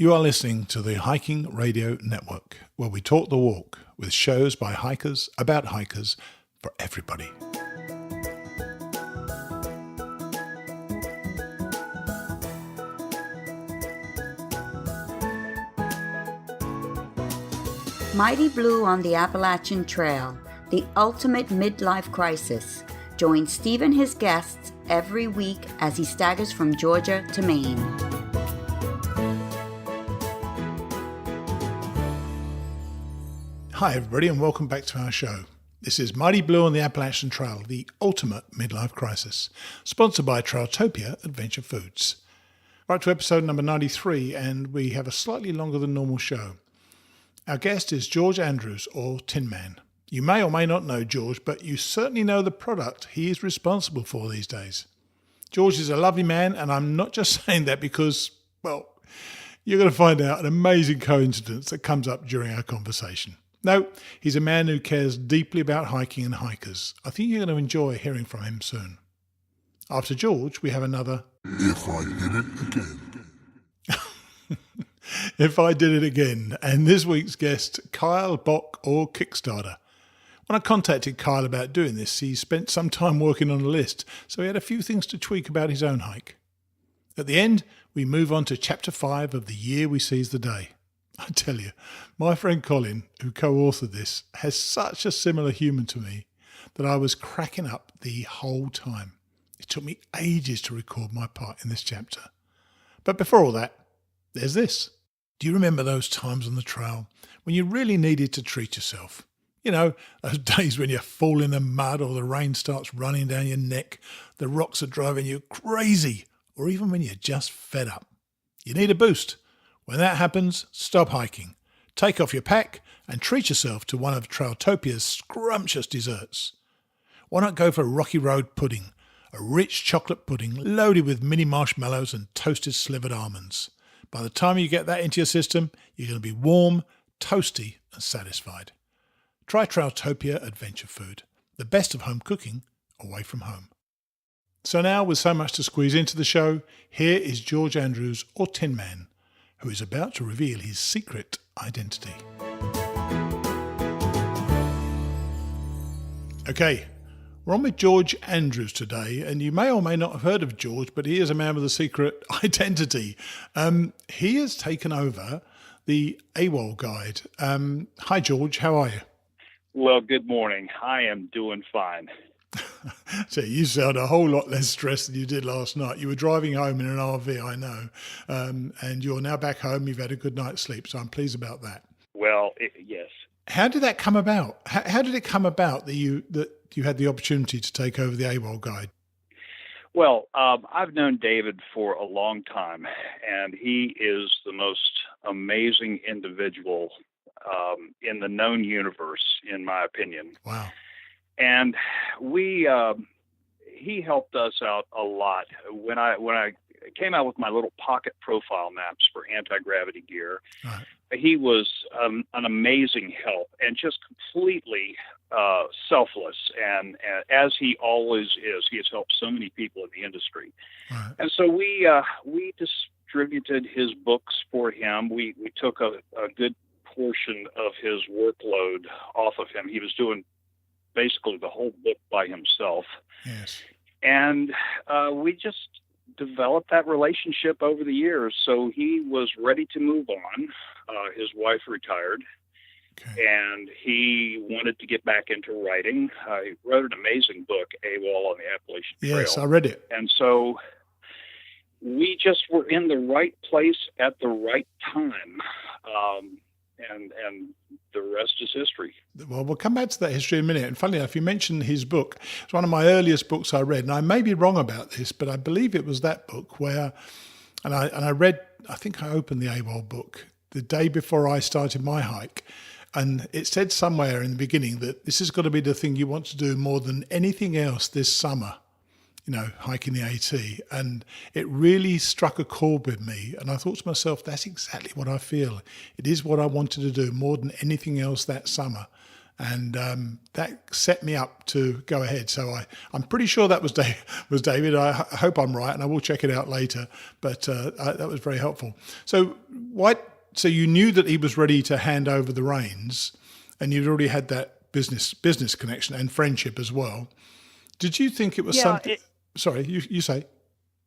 You are listening to the Hiking Radio Network, where we talk the walk with shows by hikers, about hikers, for everybody. Mighty Blue on the Appalachian Trail, the ultimate midlife crisis. Join Steve and his guests every week as he staggers from Georgia to Maine. Hi everybody and welcome back to our show. This is Mighty Blue on the Appalachian Trail, the ultimate midlife crisis, sponsored by Trailtopia Adventure Foods. Right to episode number 93, and we have a slightly longer than normal show. Our guest is George Andrews, or Tin Man. You may or may not know George, but you certainly know the product he is responsible for these days. George is a lovely man, and I'm not just saying that because, well, you're going to find out an amazing coincidence that comes up during our conversation. No, he's a man who cares deeply about hiking and hikers. I think you're going to enjoy hearing from him soon. After George, we have another If I Did It Again. If I Did It Again. And this week's guest, Kyle Bock, or Kickstarter. When I contacted Kyle about doing this, he spent some time working on a list, so he had a few things to tweak about his own hike. At the end, we move on to Chapter 5 of The Year We Seize the Day. I tell you, my friend Colin, who co-authored this, has such a similar humour to me that I was cracking up the whole time. It took me ages to record my part in this chapter. But before all that, there's this. Do you remember those times on the trail when you really needed to treat yourself? You know, those days when you fall in the mud or the rain starts running down your neck, the rocks are driving you crazy, or even when you're just fed up. You need a boost. When that happens, stop hiking, take off your pack and treat yourself to one of Trailtopia's scrumptious desserts. Why not go for Rocky Road pudding, a rich chocolate pudding loaded with mini marshmallows and toasted slivered almonds. By the time you get that into your system, you're going to be warm, toasty and satisfied. Try Trailtopia Adventure Food, the best of home cooking away from home. So now, with so much to squeeze into the show, here is George Andrews, or Tin Man, who is about to reveal his secret identity. Okay, we're on with George Andrews today, and you may or may not have heard of George, but he is a man with a secret identity. He has taken over the AWOL guide. Hi George, how are you? Well, good morning. I am doing fine. So you sound a whole lot less stressed than you did last night. You were driving home in an RV, I know, and you're now back home. You've had a good night's sleep, so I'm pleased about that. Well, yes. How did that come about? How did it come about that you had the opportunity to take over the AWOL guide? Well, I've known David for a long time, and he is the most amazing individual in the known universe, in my opinion. Wow. And he helped us out a lot. When I came out with my little pocket profile maps for AntiGravityGear, right. He was an amazing help and just completely selfless. And as he always is, he has helped so many people in the industry. Right. And so we distributed his books for him. We took a good portion of his workload off of him. He was doing basically the whole book by himself. Yes. And we just developed that relationship over the years. So he was ready to move on. His wife retired. Okay. And he wanted to get back into writing. He wrote an amazing book, AWOL on the Appalachian Trail. Yes, I read it. And so we just were in the right place at the right time. And the rest is history. Well, we'll come back to that history in a minute. And funny enough, you mentioned his book. It's one of my earliest books I read. And I may be wrong about this, but I believe it was that book where, and I read, I think I opened the AWOL book the day before I started my hike. And it said somewhere in the beginning that this has got to be the thing you want to do more than anything else this summer. You know, hiking the AT. And it really struck a chord with me. And I thought to myself, that's exactly what I feel. It is what I wanted to do more than anything else that summer. And that set me up to go ahead. So I'm pretty sure that was David. I hope I'm right, and I will check it out later. But that was very helpful. So So you knew that he was ready to hand over the reins, and you'd already had that business connection and friendship as well. Did you think it was something? Sorry, you say.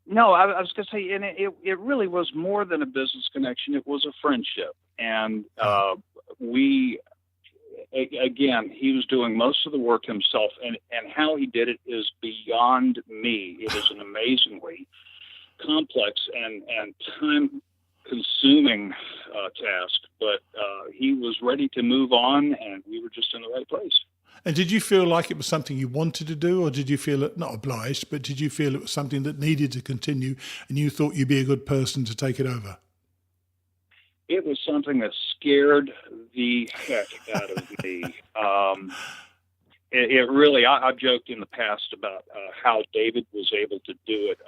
No, I was going to say, and it really was more than a business connection. It was a friendship, and again, he was doing most of the work himself, and how he did it is beyond me. It is an amazingly complex and time-consuming task, but he was ready to move on, and we were just in the right place. And did you feel like it was something you wanted to do, or did you feel not obliged, but did you feel it was something that needed to continue, and you thought you'd be a good person to take it over? It was something that scared the heck out of me. It really, I've joked in the past about how David was able to do it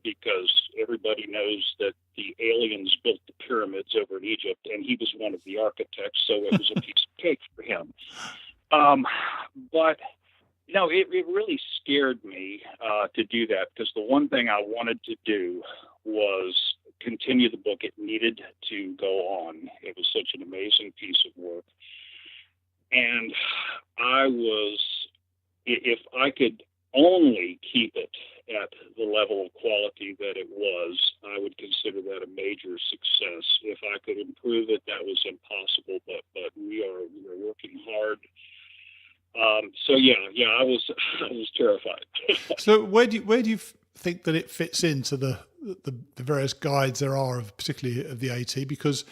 because everybody knows that the aliens built the pyramids over in Egypt, and he was one of the architects, so it was a piece of cake for him. But it really scared me to do that, because the one thing I wanted to do was continue the book. It needed to go on. It was such an amazing piece of work. And if I could only keep it at the level of quality that it was, I would consider that a major success. If I could improve it, that was impossible, but we are working hard. I was terrified. So where do you think that it fits into the various guides there are, particularly of the AT? Because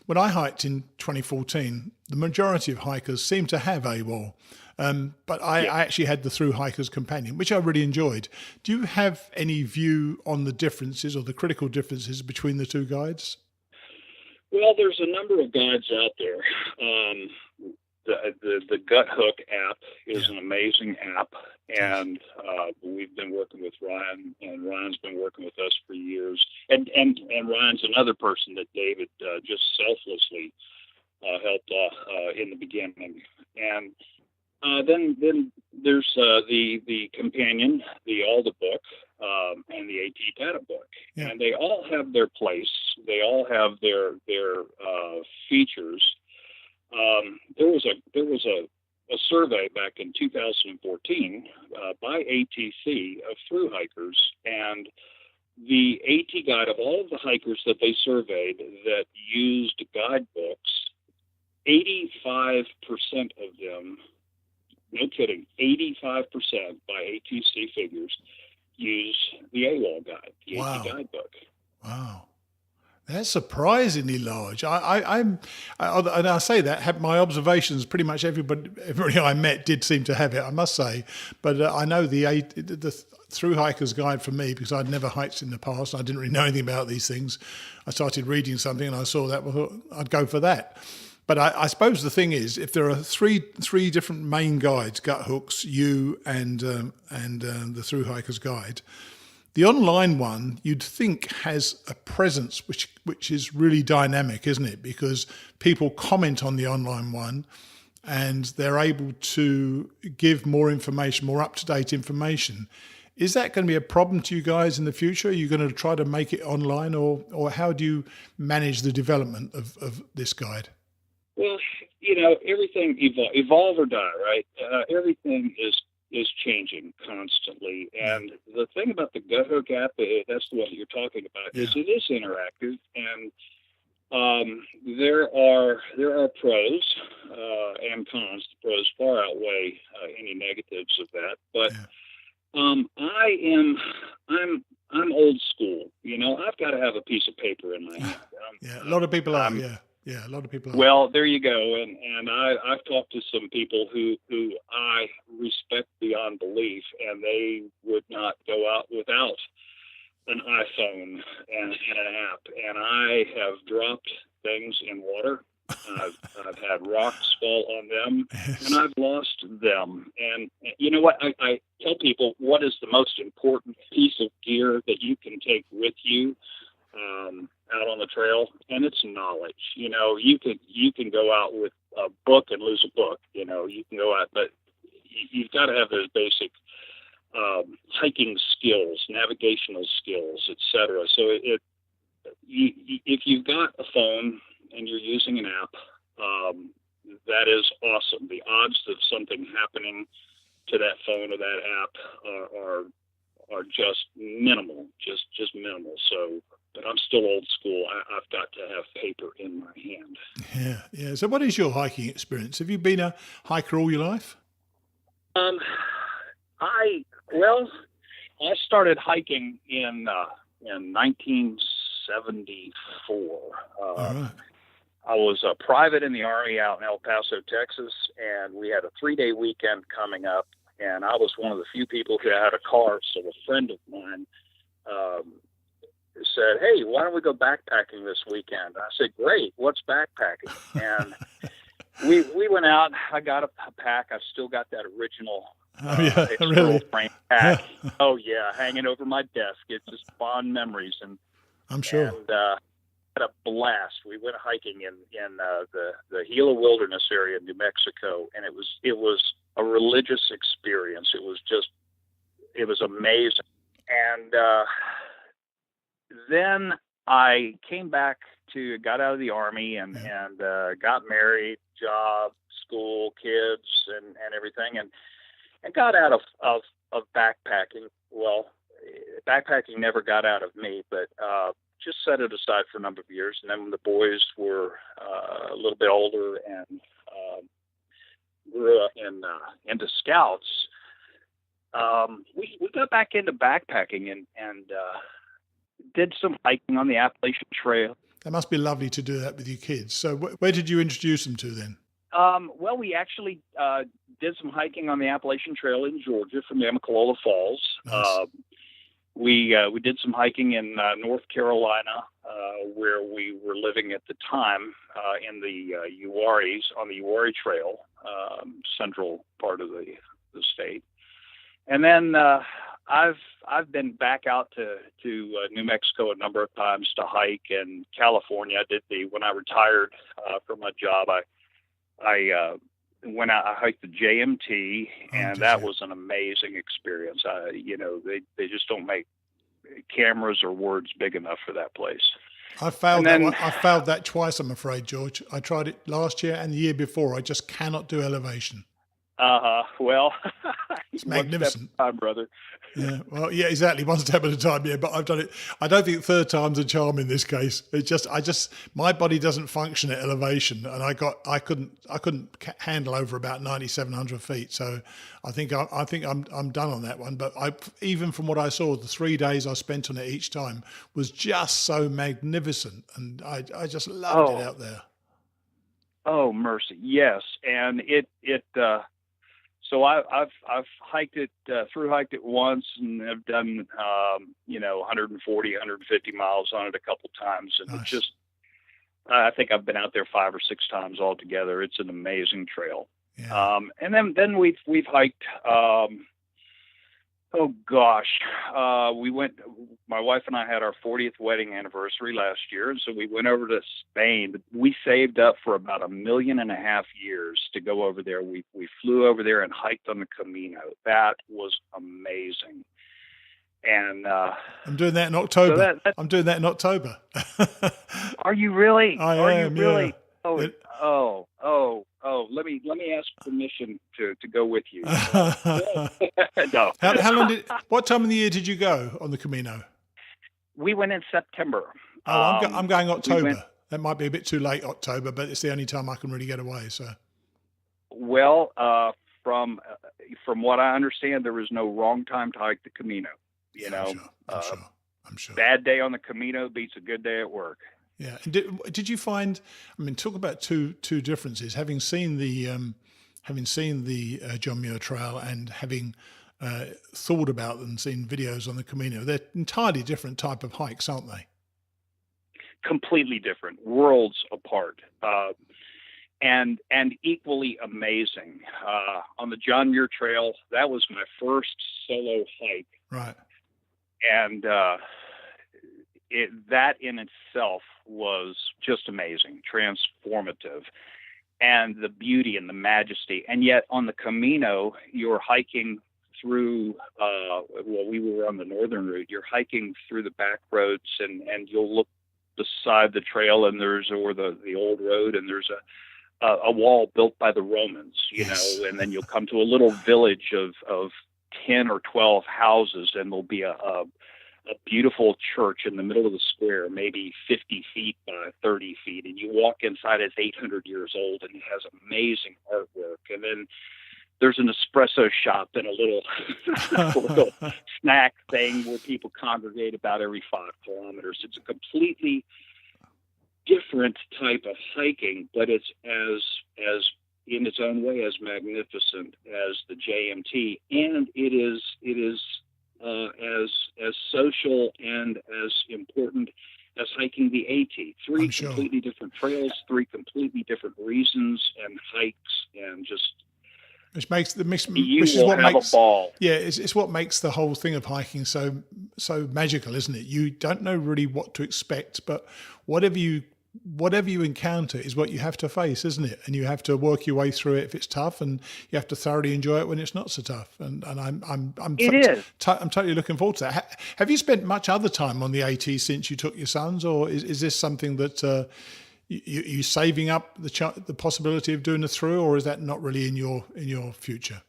when I hiked in 2014, the majority of hikers seem to have AWOL, but I actually had the thru-hiker's companion, which I really enjoyed. Do you have any view on the differences or the critical differences between the two guides? Well, there's a number of guides out there. The Gut Hook app is an amazing app, and we've been working with Ryan, and Ryan's been working with us for years. And Ryan's another person that David just selflessly helped in the beginning. And then there's the companion, the Alda book, and the AT Data book, and they all have their place. They all have their features. There was a survey back in 2014 by ATC of thru hikers, and the AT guide of all of the hikers that they surveyed that used guidebooks, 85% of them, no kidding, 85% by ATC figures, use the AWOL guide, the AT guidebook. Wow. That's surprisingly large. And I say that, my observations, pretty much everybody I met did seem to have it, I must say. But I know the thru-hiker's guide for me, because I'd never hiked in the past, I didn't really know anything about these things. I started reading something and I saw that, I thought I'd go for that. But I suppose the thing is, if there are three different main guides, Gut Hooks, you, and the thru-hiker's guide, the online one, you'd think, has a presence which is really dynamic, isn't it? Because people comment on the online one, and they're able to give more information, more up-to-date information. Is that going to be a problem to you guys in the future? Are you going to try to make it online, or how do you manage the development of this guide? Well, everything evolve or die, right? Everything is changing constantly. And the thing about the Gut Hook app, that's the one that you're talking about, is it is interactive, and there are pros and cons. The pros far outweigh any negatives of that. But I'm old school. I've got to have a piece of paper in my hand. A lot of people are. Yeah, a lot of people are. Well, there you go. And I've talked to some people who I respect beyond belief, and they would not go out without an iPhone and an app. And I have dropped things in water. I've had rocks fall on them, and I've lost them. And you know what? I tell people, what is the most important piece of gear that you can take with you? out on the trail, and it's knowledge. You can go out with a book and lose a book. You can go out, but you've got to have those basic hiking skills, navigational skills, etc. So if you've got a phone and you're using an app, that is awesome. The odds of something happening to that phone or that app are just minimal, just minimal. So, but I'm still old school. I've got to have paper in my hand. Yeah. So what is your hiking experience? Have you been a hiker all your life? I started hiking in 1974. All right. I was a private in the Army out in El Paso, Texas, and we had a 3-day weekend coming up, and I was one of the few people who had a car. So a friend of mine said, "Hey, why don't we go backpacking this weekend?" I said, "Great, what's backpacking?" And we went out. I got a pack. I've still got that original really? frame pack. Oh yeah, hanging over my desk. It's just fond memories, and I'm sure. And, had a blast. We went hiking in the Gila Wilderness area in New Mexico, and it was a religious experience. It was amazing. And then I came back got out of the Army and got married, job, school, kids, and everything, and got out of backpacking. Well, backpacking never got out of me, but just set it aside for a number of years. And then when the boys were a little bit older and grew up into scouts, we got back into backpacking and did some hiking on the Appalachian Trail. That must be lovely to do that with your kids. So where did you introduce them to then? Well, we actually did some hiking on the Appalachian Trail in Georgia from Amicalola Falls. Nice. We did some hiking in North Carolina, where we were living at the time in the Uaris, on the Uari Trail, central part of the state. And then I've been back out to New Mexico a number of times to hike, and California. When I retired from my job, I went out. I hiked the JMT, and that was an amazing experience. They just don't make cameras or words big enough for that place. I failed that twice, I'm afraid, George. I tried it last year and the year before. I just cannot do elevation. Well, it's magnificent, time, brother. Yeah, well, yeah, exactly. One step at a time. Yeah, but I've done it. I don't think third time's a charm in this case. My body doesn't function at elevation, and I couldn't handle over about 9,700 feet. So I think I'm done on that one. But even from what I saw, the 3 days I spent on it each time was just so magnificent, and I just loved it out there. Oh, mercy, yes, and so I've hiked it, thru-hiked it once, and I've done 140, 150 miles on it a couple times, and Nice. It's just I think I've been out there 5 or 6 times altogether. It's an amazing trail. Yeah. And then we've hiked. Oh gosh, we went. My wife and I had our 40th wedding anniversary last year, and so we went over to Spain. We saved up for about $1.5 million years to go over there. We flew over there and hiked on the Camino. That was amazing. And I'm doing that in October. So I'm doing that in October. Are you really? I Are am, you really? yeah. Let me ask permission to go with you. No. How long what time of the year did you go on the Camino? We went in September. I'm going October. That might be a bit too late, October, but it's the only time I can really get away. So, well, from what I understand, there is no wrong time to hike the Camino. I'm sure. Bad day on the Camino beats a good day at work. Yeah. And did you find? I mean, talk about two differences. Having seen the John Muir Trail and having thought about them, seen videos on the Camino, they're entirely different type of hikes, aren't they? Completely different, worlds apart, and equally amazing. On the John Muir Trail, that was my first solo hike. Right. And that in itself was just amazing, transformative, and the beauty and the majesty. And yet on the Camino, you're hiking through, we were on the northern route. You're hiking through the back roads, and you'll look beside the trail, and the old road, and there's a wall built by the Romans, Yes. and then you'll come to a little village of 10 or 12 houses, and there'll be a beautiful church in the middle of the square, maybe 50 feet by 30 feet. And you walk inside, it's 800 years old, and it has amazing artwork. And then there's an espresso shop and a little, a little snack thing where people congregate about every 5 kilometers. It's a completely different type of hiking, but it's as in its own way as magnificent as the JMT, and it is as social and as important as hiking the AT. Three completely different trails, 3 completely different reasons and hikes, and just which makes the mix. You which is will what have makes a ball. Yeah, it's what makes the whole thing of hiking so magical, isn't it? You don't know really what to expect, but whatever you encounter is what you have to face, isn't it? And you have to work your way through it if it's tough, and you have to thoroughly enjoy it when it's not so tough. And I'm totally looking forward to that. Have you spent much other time on the AT since you took your sons, or is this something that you saving up the possibility of doing a through, or is that not really in your future?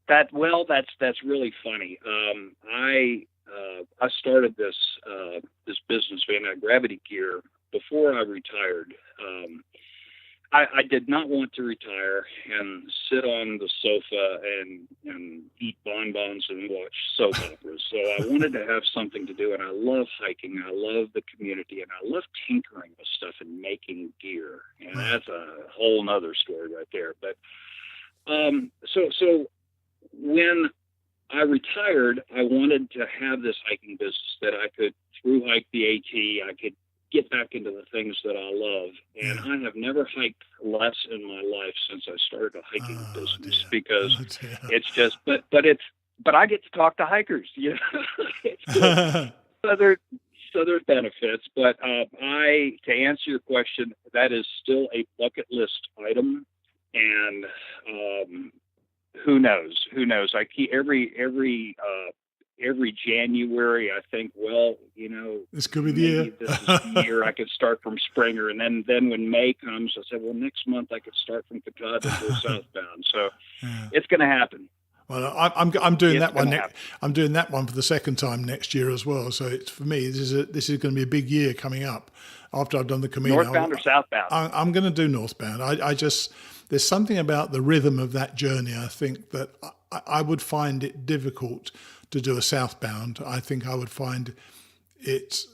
That's really funny. I started this business of AntiGravityGear before I retired. I did not want to retire and sit on the sofa and eat bonbons and watch soap operas. So I wanted to have something to do, and I love hiking. I love the community, and I love tinkering with stuff and making gear. And that's a whole nother story right there. But so when I retired, I wanted to have this hiking business that I could thru-hike the AT. I could get back into the things that I love. And I have never hiked less in my life since I started a hiking business, because it's just, but I get to talk to hikers, so there's benefits, but to answer your question, that is still a bucket list item. And, who knows? I keep every January, I think, this could be the year. This is the year I could start from Springer, and then when May comes, I said, well, next month I could start from Katahdin to southbound. So it's going to happen. Well, I'm doing that one. I'm doing that one for the second time next year as well. So it's, for me, this is going to be a big year coming up after I've done the Camino. Northbound or southbound? I'm going to do northbound. I just, there's something about the rhythm of that journey. I think that I would find it difficult to do a southbound. I think I would find it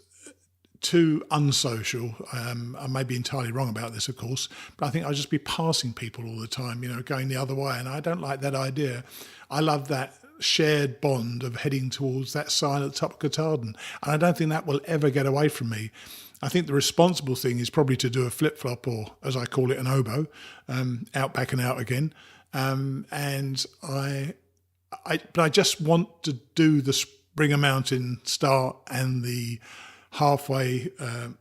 too unsocial. I may be entirely wrong about this, of course, but I think I'll just be passing people all the time, going the other way. And I don't like that idea. I love that shared bond of heading towards that sign at the top of Katahdin. And I don't think that will ever get away from me. I think the responsible thing is probably to do a flip-flop, or as I call it, an oboe, out, back and out again. But I just want to do the Springer Mountain start and the halfway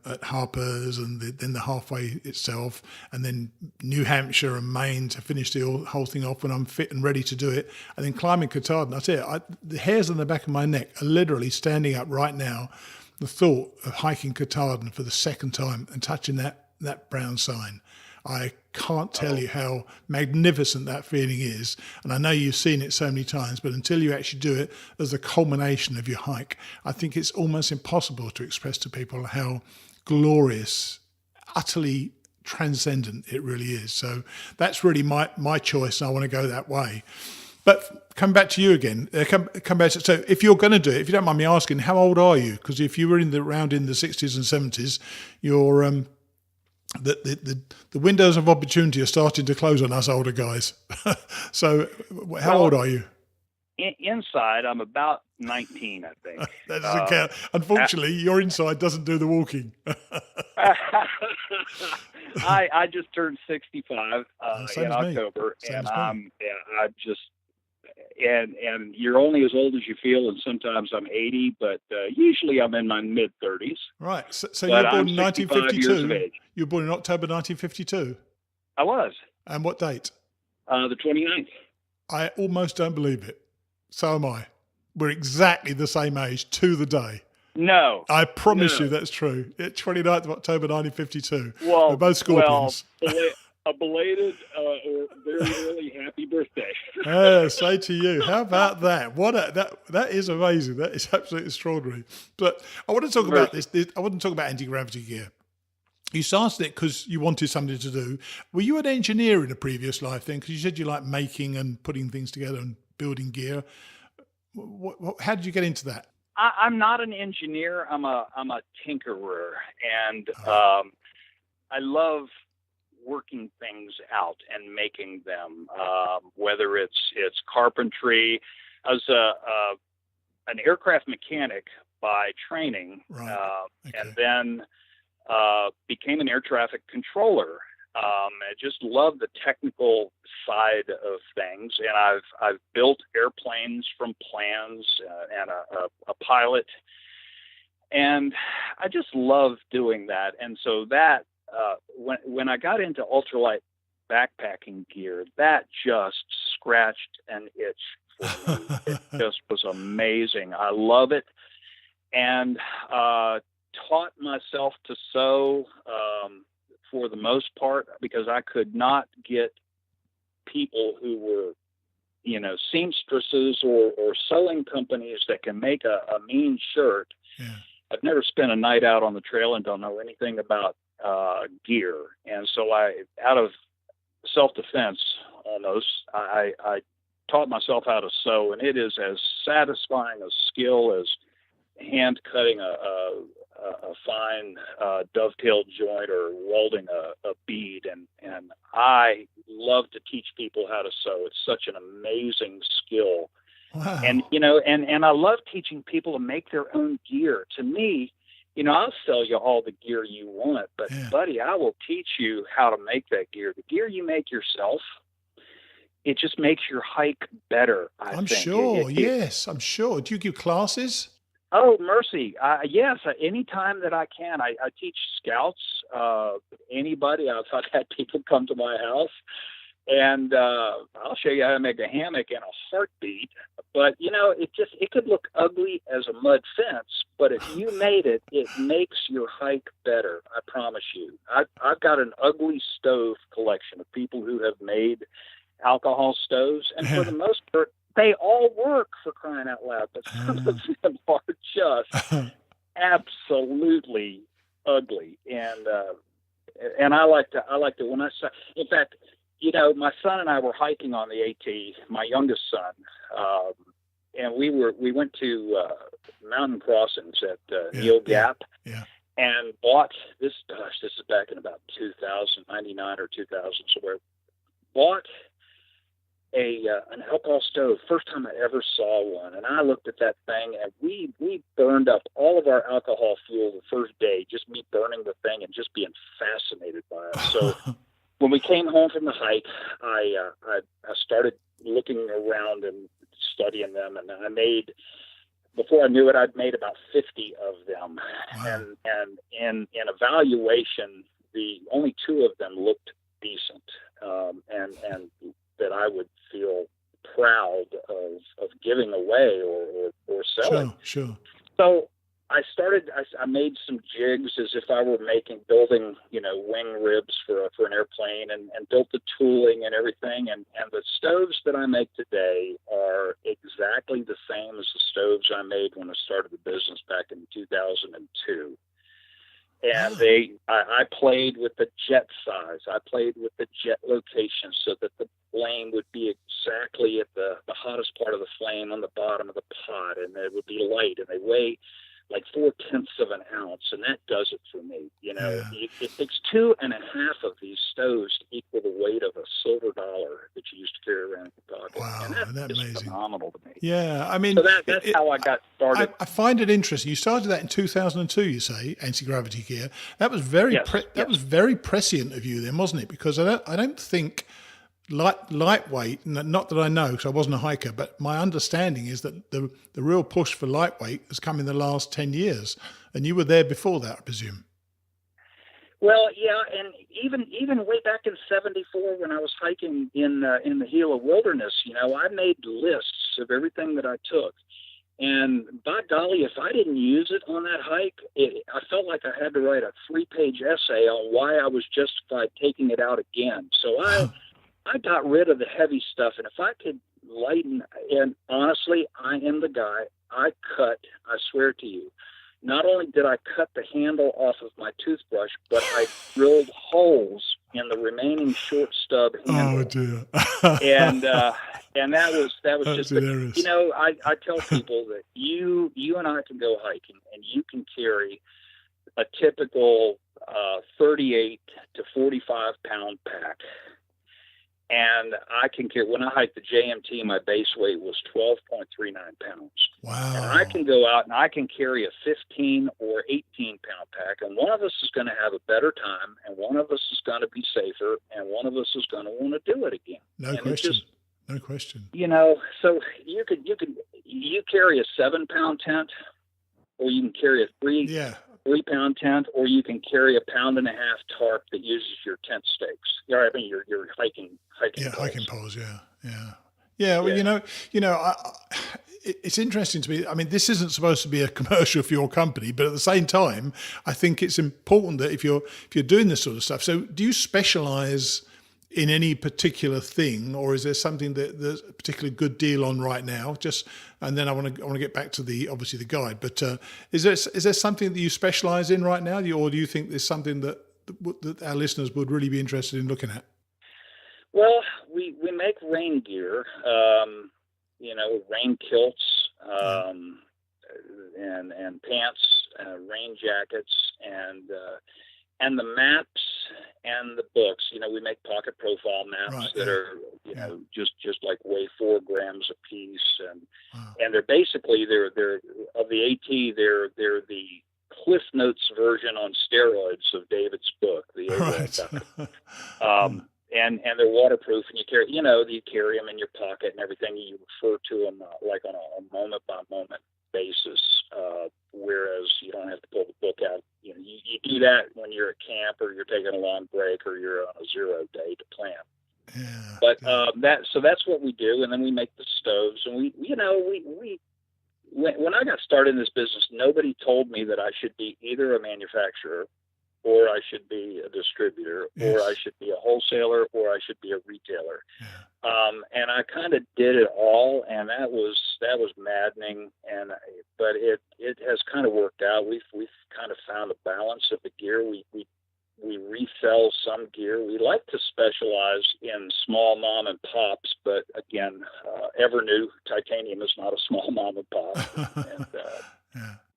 at Harper's, and then the halfway itself, and then New Hampshire and Maine to finish the whole thing off when I'm fit and ready to do it. And then climbing Katahdin, I tell you, the hairs on the back of my neck are literally standing up right now. The thought of hiking Katahdin for the second time and touching that brown sign. I can't tell you how magnificent that feeling is. And I know you've seen it so many times, but until you actually do it as the culmination of your hike, I think it's almost impossible to express to people how glorious, utterly transcendent it really is. So that's really my choice, and I want to go that way. But come back to you again. Come back. So if you're going to do it, if you don't mind me asking, how old are you? Because if you were around in the 60s and 70s, you're the windows of opportunity are starting to close on us older guys. So how old are you? Inside, I'm about 19, I think. That doesn't count. Unfortunately, your inside doesn't do the walking. I just turned 65 in October, and and you're only as old as you feel, and sometimes I'm 80, but usually I'm in my mid-30s. Right. So you were born in 1952. You were born in October 1952. I was. And what date? The 29th. I almost don't believe it. So am I. We're exactly the same age to the day. No. I promise you that's true. 29th of October 1952. Well, we're both Scorpions. A belated or very early happy birthday. Say to you, how about that? That is amazing. That is absolutely extraordinary. But I want to talk about this. I want to talk about anti-gravity gear. You started it because you wanted something to do. Were you an engineer in a previous life then? Because you said you like making and putting things together and building gear. How did you get into that? I'm not an engineer. I'm a tinkerer, and I love working things out and making them. Whether it's carpentry. I was an aircraft mechanic by training, and then became an air traffic controller. I just love the technical side of things, and I've built airplanes from plans and a pilot, and I just love doing that. And so that when I got into ultralight backpacking gear, that just scratched an itch for me. It just was amazing. I love it, and taught myself to sew for the most part, because I could not get people who were, seamstresses or sewing companies that can make a mean shirt. Yeah. I've never spent a night out on the trail and don't know anything about gear. And so out of self-defense almost, I taught myself how to sew, and it is as satisfying a skill as hand cutting a fine dovetail joint or welding a bead, and I love to teach people how to sew. It's such an amazing skill. Wow. And and I love teaching people to make their own gear. To me, I'll sell you all the gear you want, but buddy, I will teach you how to make that gear. The gear you make yourself, it just makes your hike better. I'm sure. Yes, I'm sure. Do you give classes? Oh, mercy. Yes, anytime that I can. I teach scouts, anybody. I've had people come to my house, and I'll show you how to make a hammock in a heartbeat. But, it could look ugly as a mud fence, but if you made it, it makes your hike better. I promise you. I've got an ugly stove collection of people who have made alcohol stoves, and for the most part, they all work, for crying out loud, but some of them are just absolutely ugly. And I like to when I say, in fact, my son and I were hiking on the AT, my youngest son, and we went to mountain crossings at Neal Gap, and bought this is back in about 2099 or 2000 somewhere. Bought an alcohol stove, first time I ever saw one, and I looked at that thing, and we burned up all of our alcohol fuel the first day, just me burning the thing and just being fascinated by it. So when we came home from the hike, I started looking around and studying them, and before I knew it, I'd made about 50 of them. Wow. And in evaluation, the only 2 of them looked decent, and that I would feel proud of giving away or selling. Sure. So I made some jigs as if I were building, wing ribs for an airplane, and built the tooling and everything. And the stoves that I make today are exactly the same as the stoves I made when I started the business back in 2002. And I played with the jet size. I played with the jet location so that the flame would be exactly at the hottest part of the flame on the bottom of the pot, and it would be light, and they weigh like 0.4 of an ounce, and that does it for me. It takes 2.5 of these stoves to equal the weight of a silver dollar that you used to carry around in your pocket. Wow, and that's amazing. Phenomenal to me. Yeah, I mean, so that's how I got started. I find it interesting. You started that in 2002. You say anti-gravity gear. That was very was very prescient of you then, wasn't it? Because I don't think lightweight, not that I know because I wasn't a hiker, but my understanding is that the real push for lightweight has come in the last 10 years. And you were there before that, I presume. Well, yeah, and even way back in '74 when I was hiking in the Gila Wilderness, I made lists of everything that I took. And by golly, if I didn't use it on that hike, I felt like I had to write a 3-page essay on why I was justified taking it out again. So I got rid of the heavy stuff, and if I could lighten, and honestly, I am the guy, I swear to you, not only did I cut the handle off of my toothbrush, but I drilled holes in the remaining short stub handle. Oh dear! and that was That's just hilarious. I tell people that you and I can go hiking, and you can carry a typical 38 to 45 pound pack. And I can carry, when I hiked the JMT, my base weight was 12.39 pounds. Wow. And I can go out and I can carry a 15 or 18 pound pack. And one of us is going to have a better time, and one of us is going to be safer, and one of us is going to want to do it again. No question. No question. So you carry a 7 pound tent, or you can carry a 3-pound tent, or you can carry a 1.5 pound tarp that uses your tent stakes. Your hiking poles. Yeah. Well, it's interesting to me. I mean, this isn't supposed to be a commercial for your company, but at the same time, I think it's important that if you're doing this sort of stuff. So, do you specialize in any particular thing, or is there something that there's a particularly good deal on right now? And then I want to get back to the guide. But is there something that you specialize in right now, or do you think there's something that our listeners would really be interested in looking at? Well, we make rain gear, rain kilts, and pants, rain jackets, and the maps and the books. We make pocket profile maps that are, just like weigh 4 grams a piece, and they're basically they're of the AT. They're the Cliff Notes version on steroids of David's book, the AWOL. And they're waterproof, and you carry them in your pocket and everything. You refer to them like on a moment by moment basis, whereas you don't have to pull the book out. You do that when you're at camp, or you're taking a long break, or you're on a 0 day to plan. Yeah. But that's what we do, and then we make the stoves, and we when I got started in this business, nobody told me that I should be either a manufacturer, or I should be a distributor, or I should be a wholesaler, or I should be a retailer. Yeah. And I kind of did it all, and that was maddening. But it has kind of worked out. We've kind of found a balance of the gear. We resell some gear. We like to specialize in small mom and pops, but again, Evernew titanium is not a small mom and pop. And,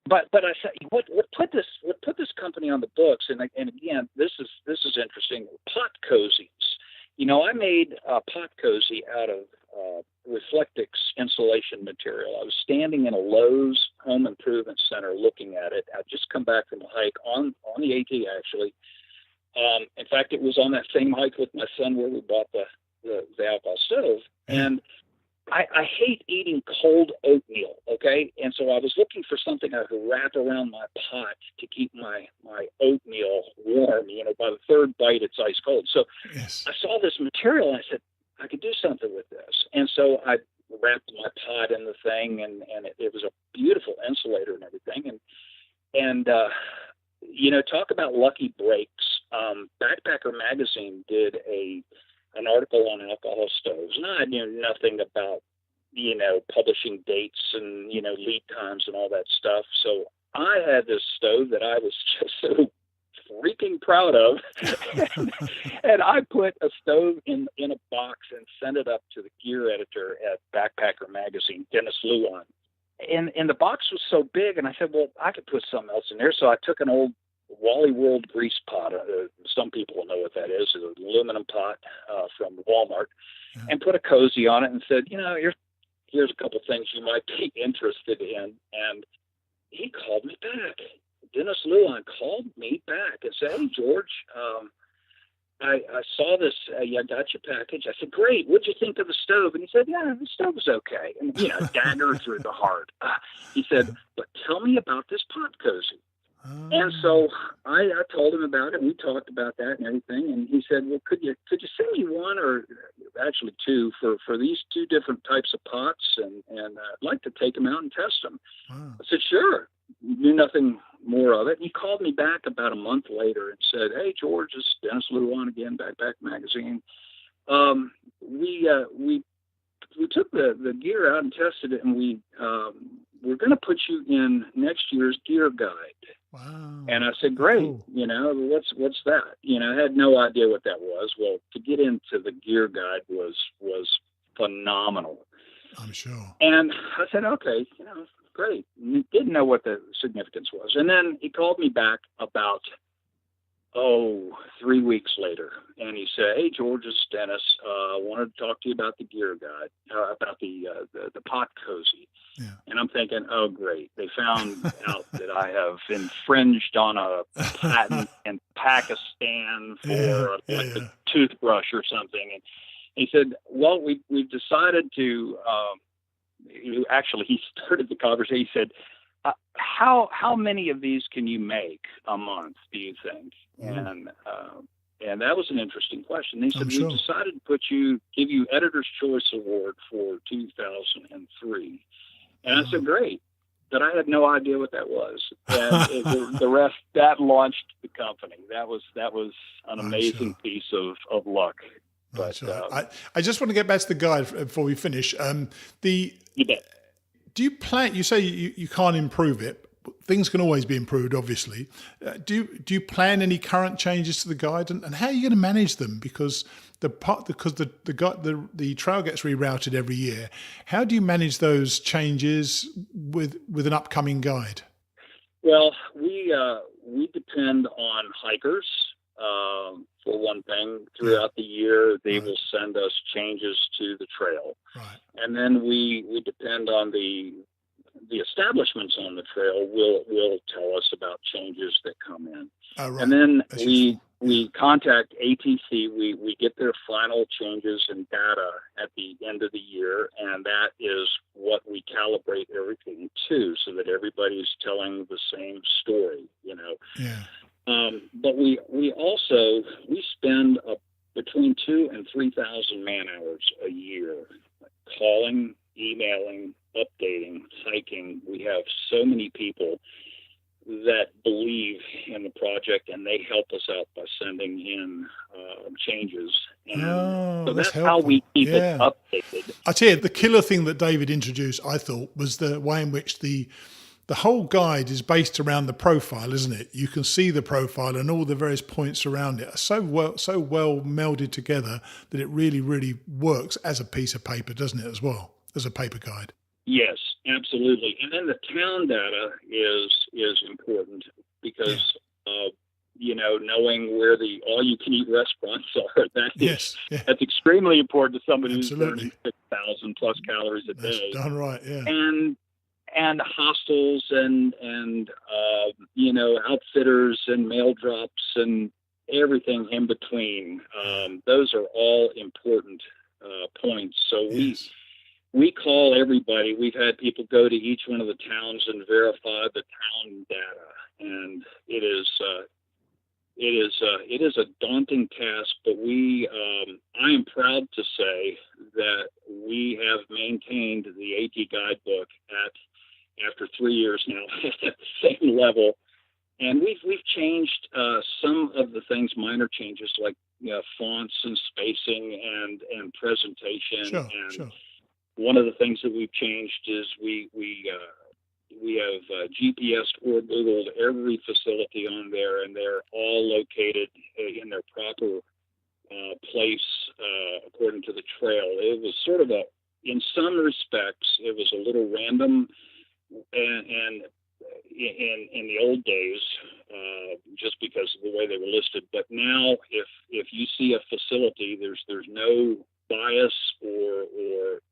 But I said, what put this company on the books, and again, this is interesting. Pot cozies. I made a pot cozy out of Reflectix insulation material. I was standing in a Lowe's home improvement center looking at it. I'd just come back from a hike on the AT, actually. In fact, it was on that same hike with my son where we bought the alcohol stove, and I hate eating cold oatmeal, okay? And so I was looking for something I could wrap around my pot to keep my oatmeal warm. By the third bite, it's ice cold. So I saw this material, and I said, I could do something with this. And so I wrapped my pot in the thing, and it was a beautiful insulator and everything. And talk about lucky breaks. Backpacker Magazine did an article on alcohol stoves, and I knew nothing about, publishing dates and, lead times and all that stuff. So I had this stove that I was just so freaking proud of. And I put a stove in a box and sent it up to the gear editor at Backpacker Magazine, Dennis Luan. And the box was so big, and I said, well, I could put something else in there. So I took an old Wally World grease pot. Some people will know what that is. It's an aluminum pot from Walmart, and put a cozy on it and said, here's a couple things you might be interested in. And he called me back. Dennis Luan called me back and said, hey, George, I saw this, I got your package. I said, great. What'd you think of the stove? And he said, yeah, the stove was okay. And, dagger through the heart. He said, but tell me about this pot cozy. And so I told him about it. We talked about that and everything. And he said, well, could you send me one, or actually two, for these two different types of pots? And I'd like to take them out and test them. Wow. I said, sure. Knew nothing more of it. He called me back about a month later and said, hey, George, this is Dennis Luan again, Backpack Magazine. We took the gear out and tested it, and we're going to put you in next year's gear guide. Wow. And I said, great. Cool. What's that? I had no idea what that was. Well, to get into the gear guide was phenomenal. I'm sure. And I said, okay, great. Didn't know what the significance was. And then he called me back about, 3 weeks later. And he said, hey, George, this is Dennis. I wanted to talk to you about the gear guide, about the pot cozy. Yeah. And I'm thinking, oh, great. They found out that I have infringed on a patent in Pakistan for a toothbrush or something. And he said, well, we've decided to, actually, he started the conversation. He said, how many of these can you make a month, do you think? And that was an interesting question. He said, we've decided to give you Editor's Choice Award for 2003. And I said, great. But I had no idea what that was. And the rest, that launched the company. That was an amazing piece of luck. But I just want to get back to the guide before we finish. You bet. Do you plan? You say you can't improve it. Things can always be improved, obviously. Do you plan any current changes to the guide, and how are you going to manage them? Because the trail gets rerouted every year. How do you manage those changes with an upcoming guide? Well, we depend on hikers. For one thing, throughout the year, they will send us changes to the trail. Right. And then we depend on the establishments on the trail will tell us about changes that come in. Right. And then we contact ATC. We get their final changes and data at the end of the year, and that is what we calibrate everything to, so that everybody's telling the same story, Yeah. But we spend between 2,000 and 3,000 man hours a year calling, emailing, updating, hiking. We have so many people that believe in the project, and they help us out by sending in changes. And so that's how we keep it updated. I tell you, the killer thing that David introduced, I thought, was the way in which the whole guide is based around the profile, isn't it? You can see the profile and all the various points around it are so well melded together that it really, really works as a piece of paper, doesn't it, as well, as a paper guide? Yes, absolutely. And then the town data is important because, knowing where the all-you-can-eat restaurants are, that's extremely important to somebody who's burning 6,000 plus calories a day. That's done right, yeah. And hostels and outfitters and mail drops and everything in between. Those are all important points. So we call everybody. We've had people go to each one of the towns and verify the town data, and it is a daunting task. But I am proud to say that we have maintained the AT guidebook after 3 years now at the same level, and we've changed some of the things, minor changes like fonts and spacing and presentation. Sure. One of the things that we've changed is we have GPS or Googled every facility on there, and they're all located in their proper place according to the trail. It was sort of in some respects, it was a little random. And in the old days, just because of the way they were listed. But now, if you see a facility, there's no bias or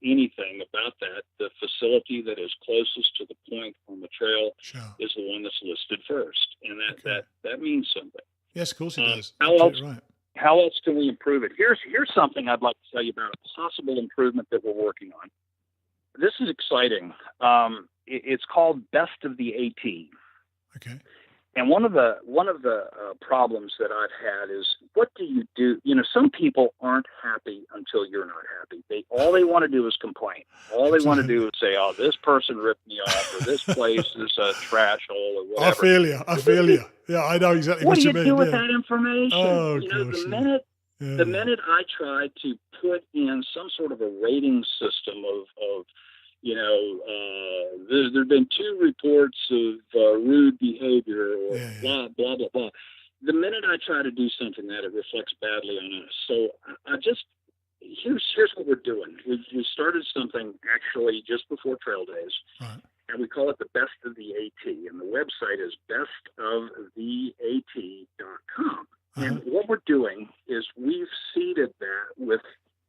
anything about that. The facility that is closest to the point on the trail is the one that's listed first, and that means something. Yes, of course it does. How How else can we improve it? Here's something I'd like to tell you about, a possible improvement that we're working on. This is exciting. It's called Best of the AT. Okay. And one of the problems that I've had is, what do you do? You know, some people aren't happy until you're not happy. All they want to do is complain. All they want to do is say, "Oh, this person ripped me off," or "This place is a trash hole," or whatever. I feel you. Yeah, I know exactly what you mean. What do you do with that information? Oh, you know, gosh, the minute I try to put in some sort of a rating system of you know, there have been 2 reports of rude behavior, or blah, blah, blah, blah. The minute I try to do something that, it reflects badly on us. So here's what we're doing. We started something actually just before Trail Days, right, and we call it the Best of the AT. And the website is bestoftheat.com. And what we're doing is we've seeded that with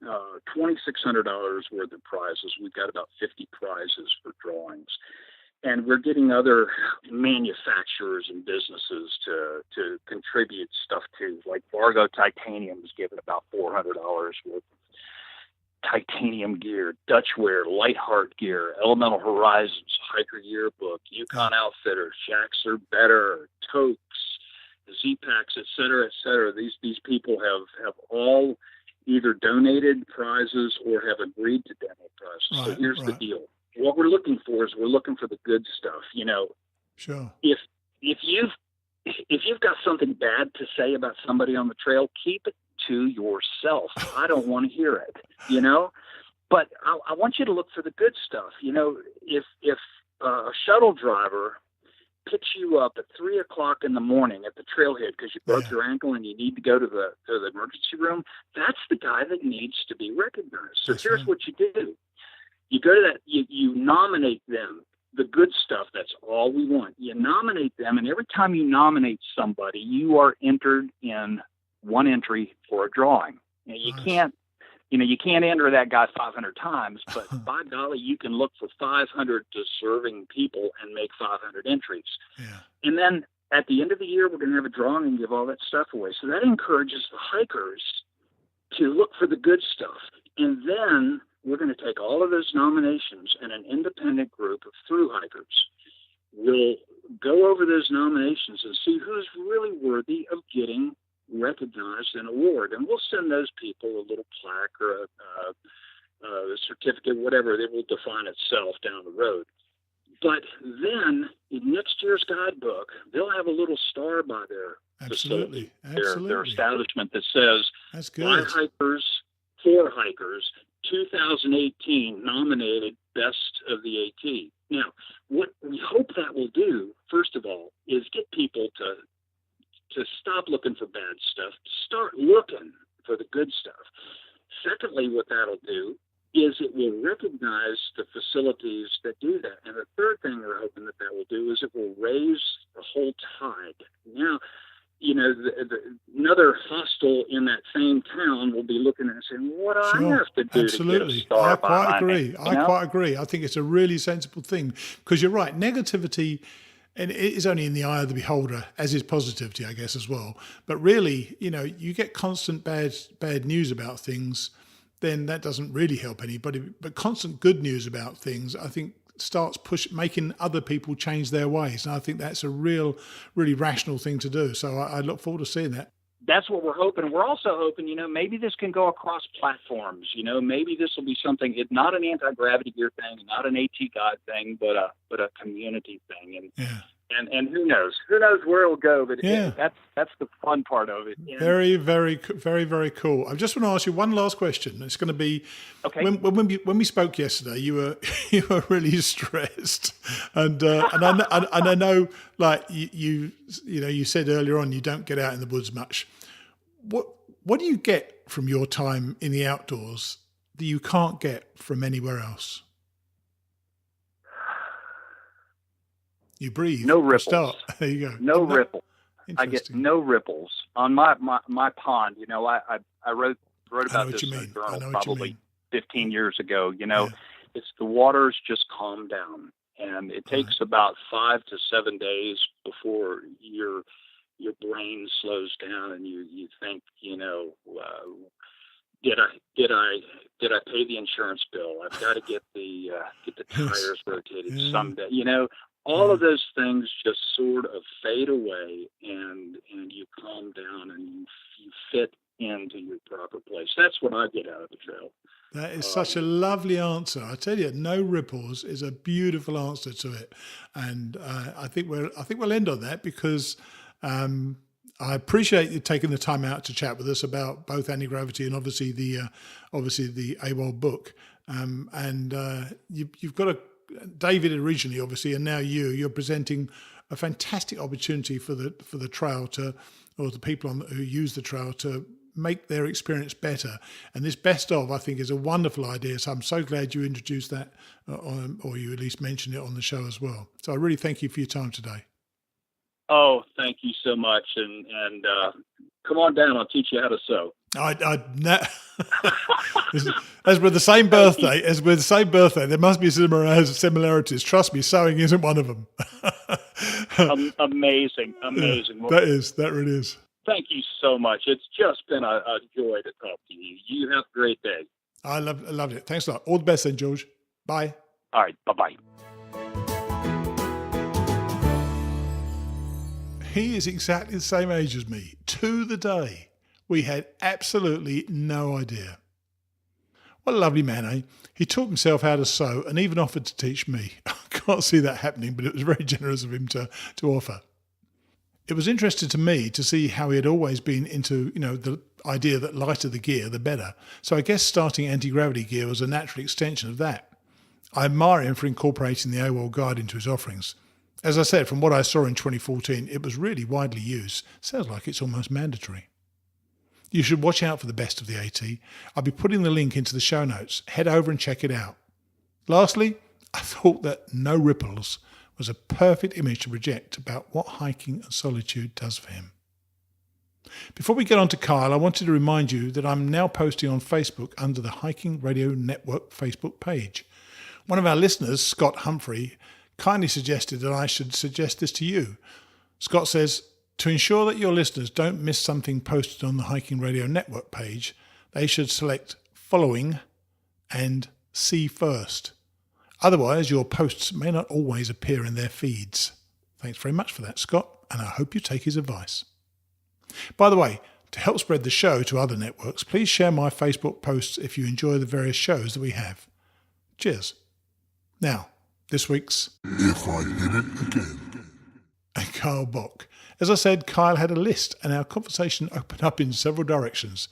$2,600 worth of prizes. We've got about 50 prizes for drawings. And we're getting other manufacturers and businesses to contribute stuff too. Like Vargo Titanium is giving about $400 worth of titanium gear, Dutchware, Lightheart Gear, Elemental Horizons, Hiker Yearbook, Yukon Outfitters, Shacks Are Better, Totes, Z-Packs, et cetera, et cetera. These people have all either donated prizes or have agreed to donate prizes. So here's the deal. What we're looking for is we're looking for the good stuff. You know, sure. If you've got something bad to say about somebody on the trail, keep it to yourself. I don't want to hear it, you know, but I want you to look for the good stuff. You know, if a shuttle driver picks you up at 3:00 in the morning at the trailhead because you broke your ankle and you need to go to the emergency room, that's the guy that needs to be recognized. So here's what you do. You go to that, you nominate them, the good stuff. That's all we want. You nominate them, and every time you nominate somebody, you are entered in one entry for a drawing. And you can't enter that guy 500 times, but by golly, you can look for 500 deserving people and make 500 entries. Yeah. And then at the end of the year, we're going to have a drawing and give all that stuff away. So that encourages the hikers to look for the good stuff. And then we're going to take all of those nominations, and an independent group of thru-hikers will go over those nominations and see who's really worthy of getting recognized and award. And we'll send those people a little plaque or a certificate, whatever. It will define itself down the road. But then in next year's guidebook, they'll have a little star by their facility, their establishment that says, by hikers, for hikers, 2018 nominated Best of the AT. Now, what we hope that will do, first of all, is get people to stop looking for bad stuff, start looking for the good stuff. Secondly, what that'll do is it will recognize the facilities that do that. And the third thing we're hoping that will do is it will raise the whole tide. Now, you know, another hostel in that same town will be looking at it and saying, what do I have to do to get a star? I quite agree. I quite agree. I think it's a really sensible thing, because you're right. Negativity, and it is only in the eye of the beholder, as is positivity, I guess, as well. But really, you know, you get constant bad news about things, then that doesn't really help anybody. But constant good news about things, I think, starts making other people change their ways. And I think that's a really rational thing to do. So I look forward to seeing that. That's what we're hoping. We're also hoping, you know, maybe this can go across platforms. You know, maybe this will be something, it's not an anti-gravity gear thing, not an AT guide thing, but a community thing. And who knows where it'll go, but that's the fun part of it. You know? Very, very, very, very cool. I just want to ask you one last question. It's going to be, okay. When we spoke yesterday, you were really stressed, and I know, like you said earlier on, you don't get out in the woods much. What do you get from your time in the outdoors that you can't get from anywhere else? You breathe. No ripples. Start. There you go. No ripple. I get no ripples on my pond. You know, I wrote about this in a journal probably 15 years ago. You know, it's the waters just calm down, and it takes about 5 to 7 days before you're your brain slows down and you think, did I pay the insurance bill? I've got to get the tires rotated someday. All of those things just sort of fade away, and you calm down and you fit into your proper place. That's what I get out of the trail. That is such a lovely answer. I tell you, no ripples is a beautiful answer to it, and I think we'll end on that because I appreciate you taking the time out to chat with us about both anti-gravity and obviously the AWOL book. You've got David originally, obviously, and now you're presenting a fantastic opportunity for the trail or the people who use the trail to make their experience better. And this best of, I think, is a wonderful idea. So I'm so glad you introduced that or you at least mentioned it on the show as well. So I really thank you for your time today. Oh, thank you so much. And come on down. I'll teach you how to sew. As with the same birthday, there must be similarities. Trust me, sewing isn't one of them. Amazing. That really is. Thank you so much. It's just been a joy to talk to you. You have a great day. I loved it. Thanks a lot. All the best then, George. Bye. All right. Bye-bye. He is exactly the same age as me, to the day. We had absolutely no idea. What a lovely man, eh? He taught himself how to sew and even offered to teach me. I can't see that happening, but it was very generous of him to offer. It was interesting to me to see how he had always been into, the idea that lighter the gear, the better. So I guess starting anti-gravity gear was a natural extension of that. I admire him for incorporating the AWOL guide into his offerings. As I said, from what I saw in 2014, it was really widely used. Sounds like it's almost mandatory. You should watch out for the best of the AT. I'll be putting the link into the show notes. Head over and check it out. Lastly, I thought that no ripples was a perfect image to project about what hiking and solitude does for him. Before we get on to Kyle, I wanted to remind you that I'm now posting on Facebook under the Hiking Radio Network Facebook page. One of our listeners, Scott Humphrey, kindly suggested that I should suggest this to you. Scott says, to ensure that your listeners don't miss something posted on the Hiking Radio Network page, they should select following and see first. Otherwise, your posts may not always appear in their feeds. Thanks very much for that, Scott, and I hope you take his advice. By the way, to help spread the show to other networks, please share my Facebook posts if you enjoy the various shows that we have. Cheers. Now, this week's If I Hit It Again. And Kyle Bock. As I said, Kyle had a list and our conversation opened up in several directions.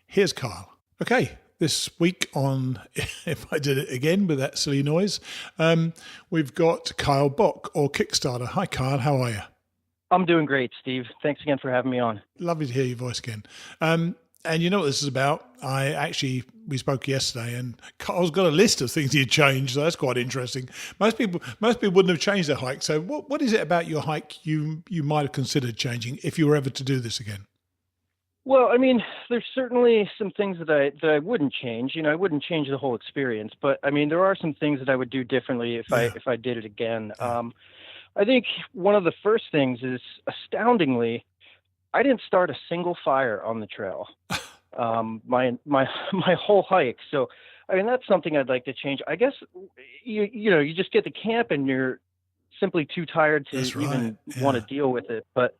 Here's Kyle. Okay, this week on If I Did It Again with that silly noise, we've got Kyle Bock or Kickstarter. Hi Kyle, how are you? I'm doing great, Steve. Thanks again for having me on. Lovely to hear your voice again. And you know what this is about? We spoke yesterday, and Kyle's got a list of things he'd changed, so that's quite interesting. Most people wouldn't have changed their hike. So what is it about your hike you might have considered changing if you were ever to do this again? Well, I mean, there's certainly some things that I wouldn't change. I wouldn't change the whole experience, but I mean, there are some things that I would do differently if I did it again. I think one of the first things is, astoundingly, I didn't start a single fire on the trail, my whole hike. So, I mean, that's something I'd like to change. I guess you just get to camp and you're simply too tired to want to deal with it. But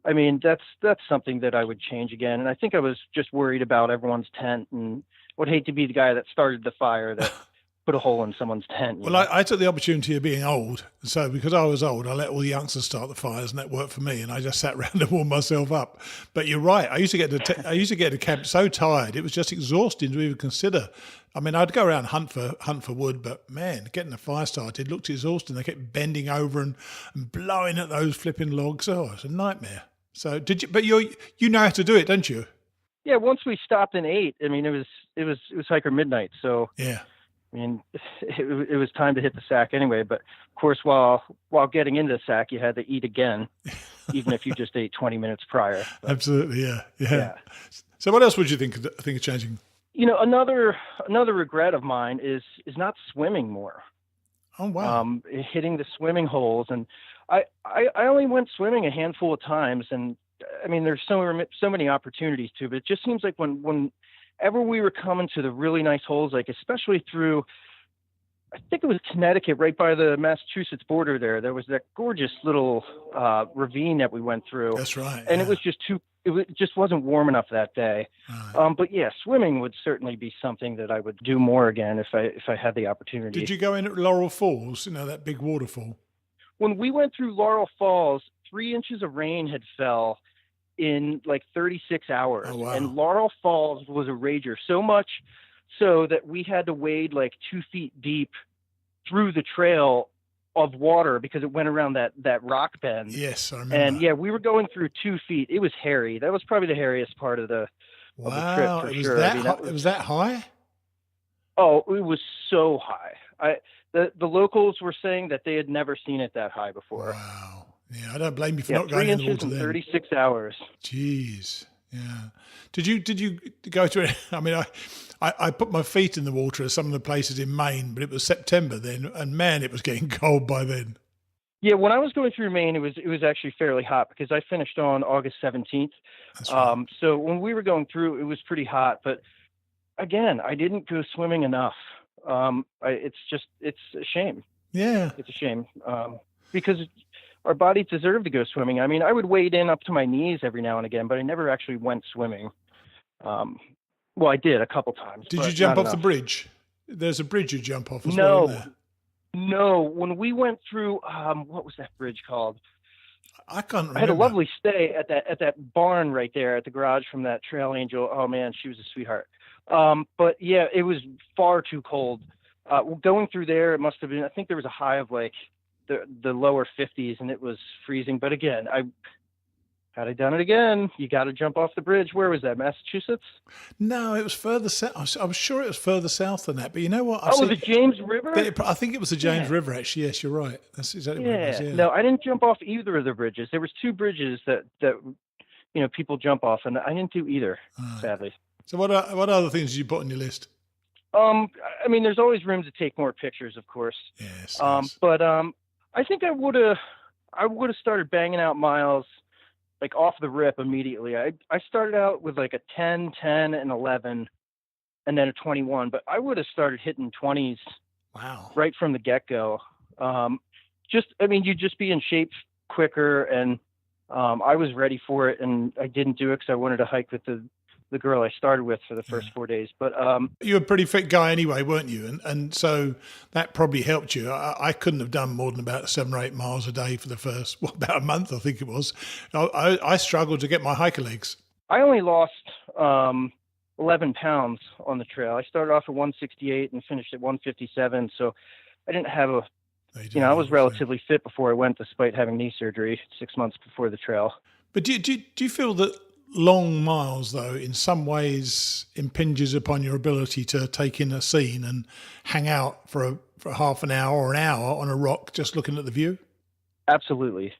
I mean, that's something that I would change again. And I think I was just worried about everyone's tent, and would hate to be the guy that started the fire that put a hole in someone's tent. Well, I took the opportunity of being old. So because I was old, I let all the youngsters start the fires, and that worked for me. And I just sat around and warmed myself up. But you're right. I used to get to camp so tired. It was just exhausting to even consider. I mean, I'd go around hunt for wood, but man, getting the fire started looked exhausting. They kept bending over and blowing at those flipping logs. Oh, it's a nightmare. So did you? But you know how to do it, don't you? Yeah. Once we stopped and ate, I mean, it was hiker midnight. So yeah. I mean, it was time to hit the sack anyway. But of course, while getting into the sack, you had to eat again, even if you just ate 20 minutes prior. But, absolutely, yeah. So, what else would you think of changing? Another regret of mine is not swimming more. Oh wow! Hitting the swimming holes, and I only went swimming a handful of times, and I mean, there's so many opportunities too, but it just seems like whenever we were coming to the really nice holes, like especially through, I think it was Connecticut, right by the Massachusetts border there was that gorgeous little ravine that we went through. That's right. And it was just it just wasn't warm enough that day. Right. But yeah, swimming would certainly be something that I would do more again if I had the opportunity. Did you go in at Laurel Falls, that big waterfall? When we went through Laurel Falls, 3 inches of rain had fell in like 36 hours. Oh, wow. And Laurel Falls was a rager, so much so that we had to wade like 2 feet deep through the trail of water because it went around that rock bend. Yes, I remember. And yeah, we were going through 2 feet. It was hairy. That was probably the hairiest part of the wow, of the trip for sure. It was that high? Oh, it was so high. The locals were saying that they had never seen it that high before. Wow. Yeah, I don't blame you for not going 3 in the inches water in then. 36 hours. Jeez. Yeah. Did you go to it? I mean, I put my feet in the water at some of the places in Maine, but it was September then, and man, it was getting cold by then. Yeah, when I was going through Maine, it was actually fairly hot because I finished on August 17th. That's right. So when we were going through, it was pretty hot. But again, I didn't go swimming enough. It's a shame. Yeah. It's a shame because our bodies deserve to go swimming. I mean, I would wade in up to my knees every now and again, but I never actually went swimming. Well, I did a couple times. Did you jump off the bridge? There's a bridge you jump off as well, isn't there? No. When we went through, what was that bridge called? I can't remember. I had a lovely stay at that barn right there at the garage from that trail angel. Oh man, she was a sweetheart. But yeah, it was far too cold. Going through there, it must have been, I think there was a high of like the lower 50s and it was freezing. But again, had I done it again, you got to jump off the bridge. Where was that? Massachusetts? No, it was further south. I was sure it was further south than that. But you know what? The James River? I think it was the James River, actually. Yes, you're right. That's exactly what it was. Yeah. No, I didn't jump off either of the bridges. There was 2 bridges that people jump off, and I didn't do either, sadly. So what other things did you put on your list? I mean, there's always room to take more pictures, of course. Yes. But I think I would have started banging out miles like off the rip immediately. I started out with like a 10, 10, and 11, and then a 21. But I would have started hitting 20s. Wow. Right from the get-go. You'd just be in shape quicker, and I was ready for it, and I didn't do it because I wanted to hike with the girl I started with for the first 4 days. But you were a pretty fit guy anyway, weren't you? And so that probably helped you. I couldn't have done more than about 7 or 8 miles a day for the first, about a month, I think it was. I struggled to get my hiker legs. I only lost 11 pounds on the trail. I started off at 168 and finished at 157. So I didn't have I was relatively fit before I went, despite having knee surgery 6 months before the trail. But do you feel that long miles, though, in some ways impinges upon your ability to take in a scene and hang out for half an hour or an hour on a rock just looking at the view? Absolutely.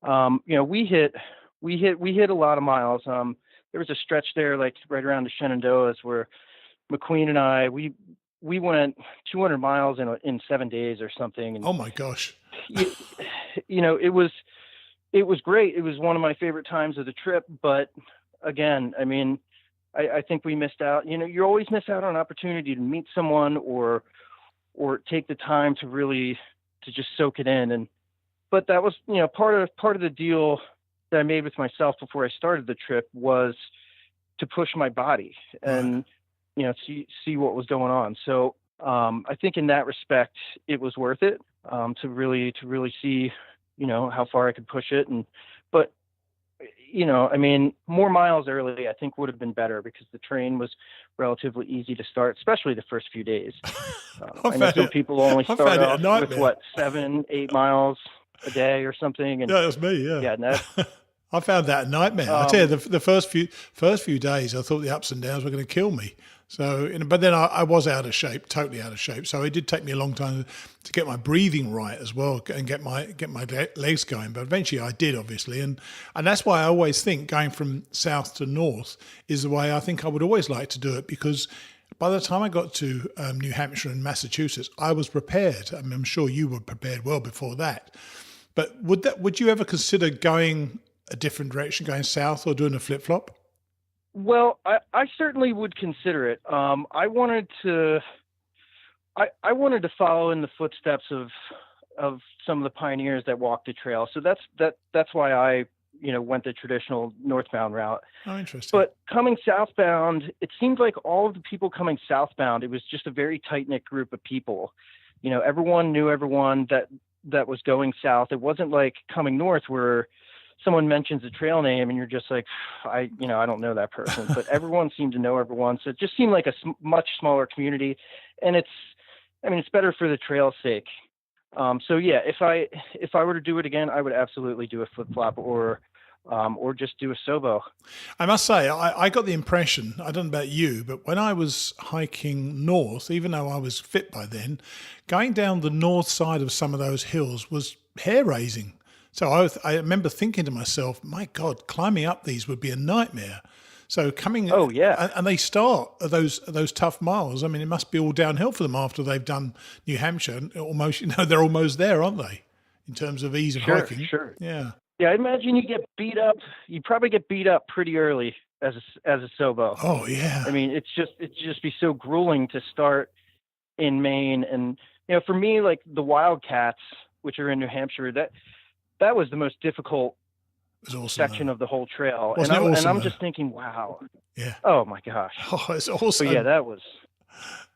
We hit a lot of miles. There was a stretch there, like right around the Shenandoahs, where McQueen and I we went 200 miles in 7 days or something. And, oh my gosh! It was great. It was one of my favorite times of the trip. But again, I mean, I think we missed out. You always miss out on an opportunity to meet someone or take the time to just soak it in. But that was, part of the deal that I made with myself before I started the trip was to push my body and, see what was going on. So I think in that respect, it was worth it to really see, how far I could push it. But more miles early, I think would have been better because the train was relatively easy to start, especially the first few days. I know some people only start off with 7, 8 miles a day or something. And yeah, that's me. Yeah. Yeah. No, I found that a nightmare. I tell you, the first few days, I thought the ups and downs were going to kill me. So, but then I was out of shape, totally out of shape. So it did take me a long time to get my breathing right as well and get my legs going. But eventually I did, obviously. And that's why I always think going from south to north is the way I think I would always like to do it, because by the time I got to New Hampshire and Massachusetts, I was prepared. I'm sure you were prepared well before that. But would you ever consider going a different direction, going south or doing a flip-flop? Well, I certainly would consider it. I wanted to follow in the footsteps of some of the pioneers that walked the trail. So that's why I went the traditional northbound route. Oh, interesting. But coming southbound, it seemed like all of the people coming southbound, it was just a very tight-knit group of people. Everyone knew everyone that was going south. It wasn't like coming north where someone mentions a trail name and you're just like, I don't know that person, but everyone seemed to know everyone. So it just seemed like a much smaller community, and it's better for the trail's sake. So yeah, if I were to do it again, I would absolutely do a flip flop or just do a Sobo. I must say, I got the impression, I don't know about you, but when I was hiking north, even though I was fit by then, going down the north side of some of those hills was hair raising. So I remember thinking to myself, my God, climbing up these would be a nightmare. So oh yeah, and they start those tough miles. I mean, it must be all downhill for them after they've done New Hampshire. Almost, they're almost there, aren't they? In terms of ease of hiking. Sure. Yeah. Yeah, I imagine you get beat up. You probably get beat up pretty early as a Sobo. Oh yeah. I mean, it's just be so grueling to start in Maine, and for me, like the Wildcats, which are in New Hampshire, that was the most difficult awesome, section of the whole trail. And I'm just thinking, wow. Yeah. Oh my gosh. Oh, it's awesome. But yeah, that was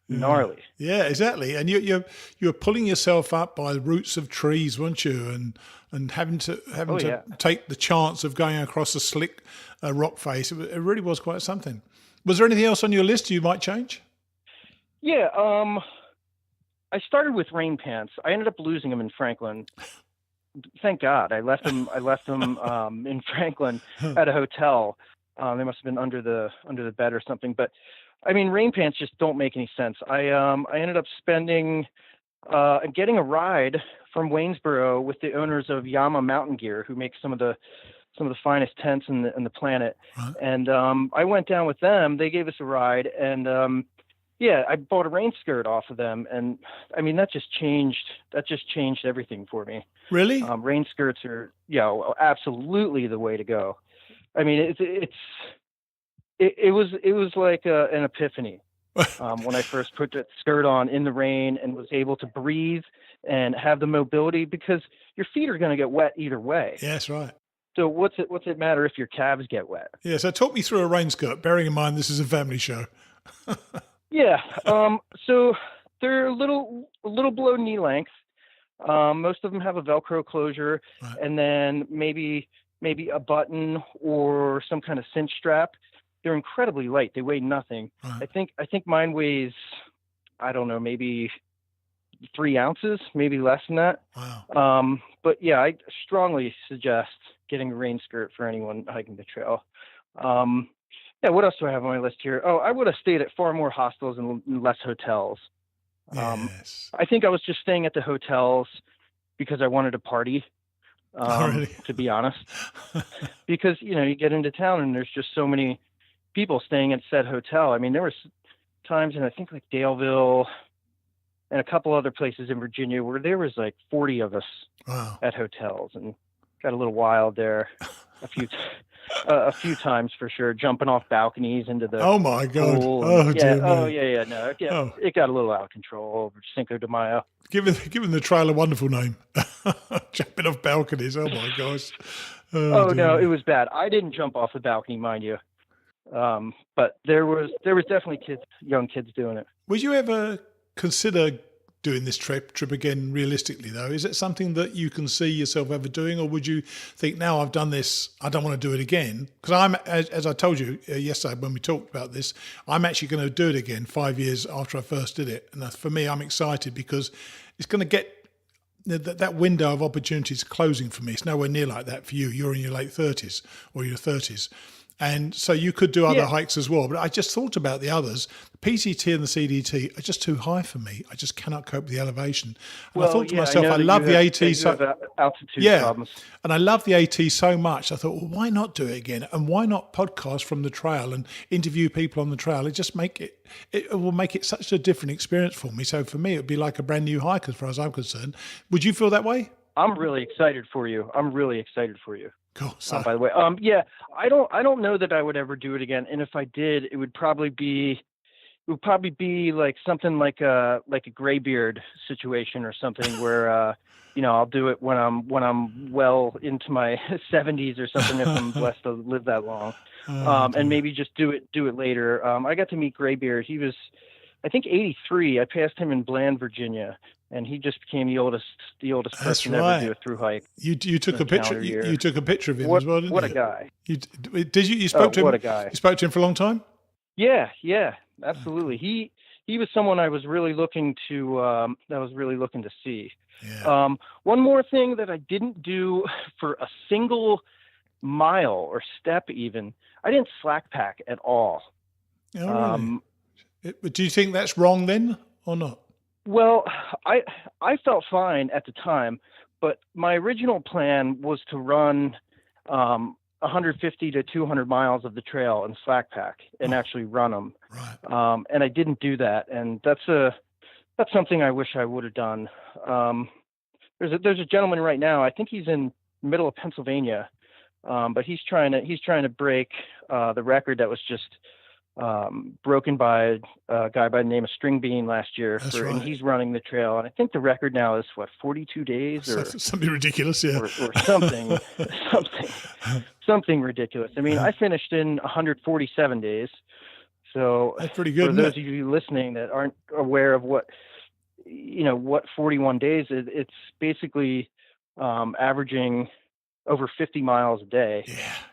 gnarly. Yeah, exactly. And you're pulling yourself up by the roots of trees, weren't you? And having to take the chance of going across a slick rock face. It really was quite something. Was there anything else on your list you might change? Yeah. I started with rain pants. I ended up losing them in Franklin. Thank God. I left them in Franklin at a hotel. They must have been under the bed or something. But I mean, rain pants just don't make any sense. I ended up getting a ride from Waynesboro with the owners of Yama Mountain Gear, who makes some of the finest tents in the planet. Right. And I went down with them. They gave us a ride, and I bought a rain skirt off of them, and I mean that just changed everything for me. Really? Rain skirts are absolutely the way to go. I mean it was like an epiphany when I first put that skirt on in the rain and was able to breathe and have the mobility, because your feet are going to get wet either way. Yeah, that's right. So what's it matter if your calves get wet? Yeah. So talk me through a rain skirt, bearing in mind this is a family show. Yeah. So they're a little below knee length. Most of them have a Velcro closure, right, and then maybe a button or some kind of cinch strap. They're incredibly light. They weigh nothing. right. I think mine weighs, I don't know, maybe 3 ounces, maybe less than that. Wow. But yeah, I strongly suggest getting a rain skirt for anyone hiking the trail. Yeah, what else do I have on my list here? Oh, I would have stayed at far more hostels and less hotels. Yes. I think I was just staying at the hotels because I wanted to party, Really? to be honest. Because, you get into town and there's just so many people staying at said hotel. I mean, there were times in, I think, like Daleville and a couple other places in Virginia where there was like 40 of us Wow. at hotels, and got a little wild there a few times for sure, jumping off balconies into the Oh my God. pool. Oh dear. Oh me. yeah. No, it got a little out of control over Cinco de Mayo. Giving the trail a wonderful name. Jumping off balconies. Oh my gosh. Oh dear no, me. it was bad. I didn't jump off the balcony, mind you. But there was definitely young kids doing it. Would you ever consider doing this trip again realistically, though? Is it something that you can see yourself ever doing, or would you think, now I've done this, I don't want to do it again? Because I'm, as I told you yesterday when we talked about this, I'm actually going to do it again 5 years after I first did it. And for me, I'm excited because it's going to get that window of opportunities closing for me. It's nowhere near like that for you. You're in your late 30s or your 30s. And so you could do other hikes as well. But I just thought about the others. The PCT and the CDT are just too high for me. I just cannot cope with the elevation. And I thought to myself, I love the AT altitude problems. And I love the AT so much. I thought, well, why not do it again? And why not podcast from the trail and interview people on the trail? It will make it such a different experience for me. So for me, it would be like a brand new hike as far as I'm concerned. Would you feel that way? I'm really excited for you. Cool. So, by the way. Yeah, I don't know that I would ever do it again. And if I did, it would probably be like something like a graybeard situation or something where, I'll do it when I'm well into my 70s or something, if I'm blessed to live that long. And maybe just do it later. I got to meet Graybeard. He was, I think, 83. I passed him in Bland, Virginia, and he just became the oldest person ever to do a through hike. You took a picture. You took a picture of him as well, didn't you? What a guy! Did you? You spoke to him. What a guy! You spoke to him for a long time. Yeah, absolutely. He was someone I was really looking to see. Yeah. One more thing that I didn't do for a single mile or step, even, I didn't slack pack at all. Oh, really? Do you think that's wrong then, or not? Well, I felt fine at the time, but my original plan was to run 150 to 200 miles of the trail in slack pack and actually run them. Right. And I didn't do that, and that's something I wish I would have done. There's a gentleman right now. I think he's in the middle of Pennsylvania, but he's trying to break the record that was just broken by a guy by the name of String Bean last year. Right. And he's running the trail, and I think the record now is 42 days or something ridiculous, yeah, or something ridiculous. I mean, I finished in 147 days. So that's pretty good. For those of you listening that aren't aware of what 41 days is, it's basically averaging over 50 miles a day,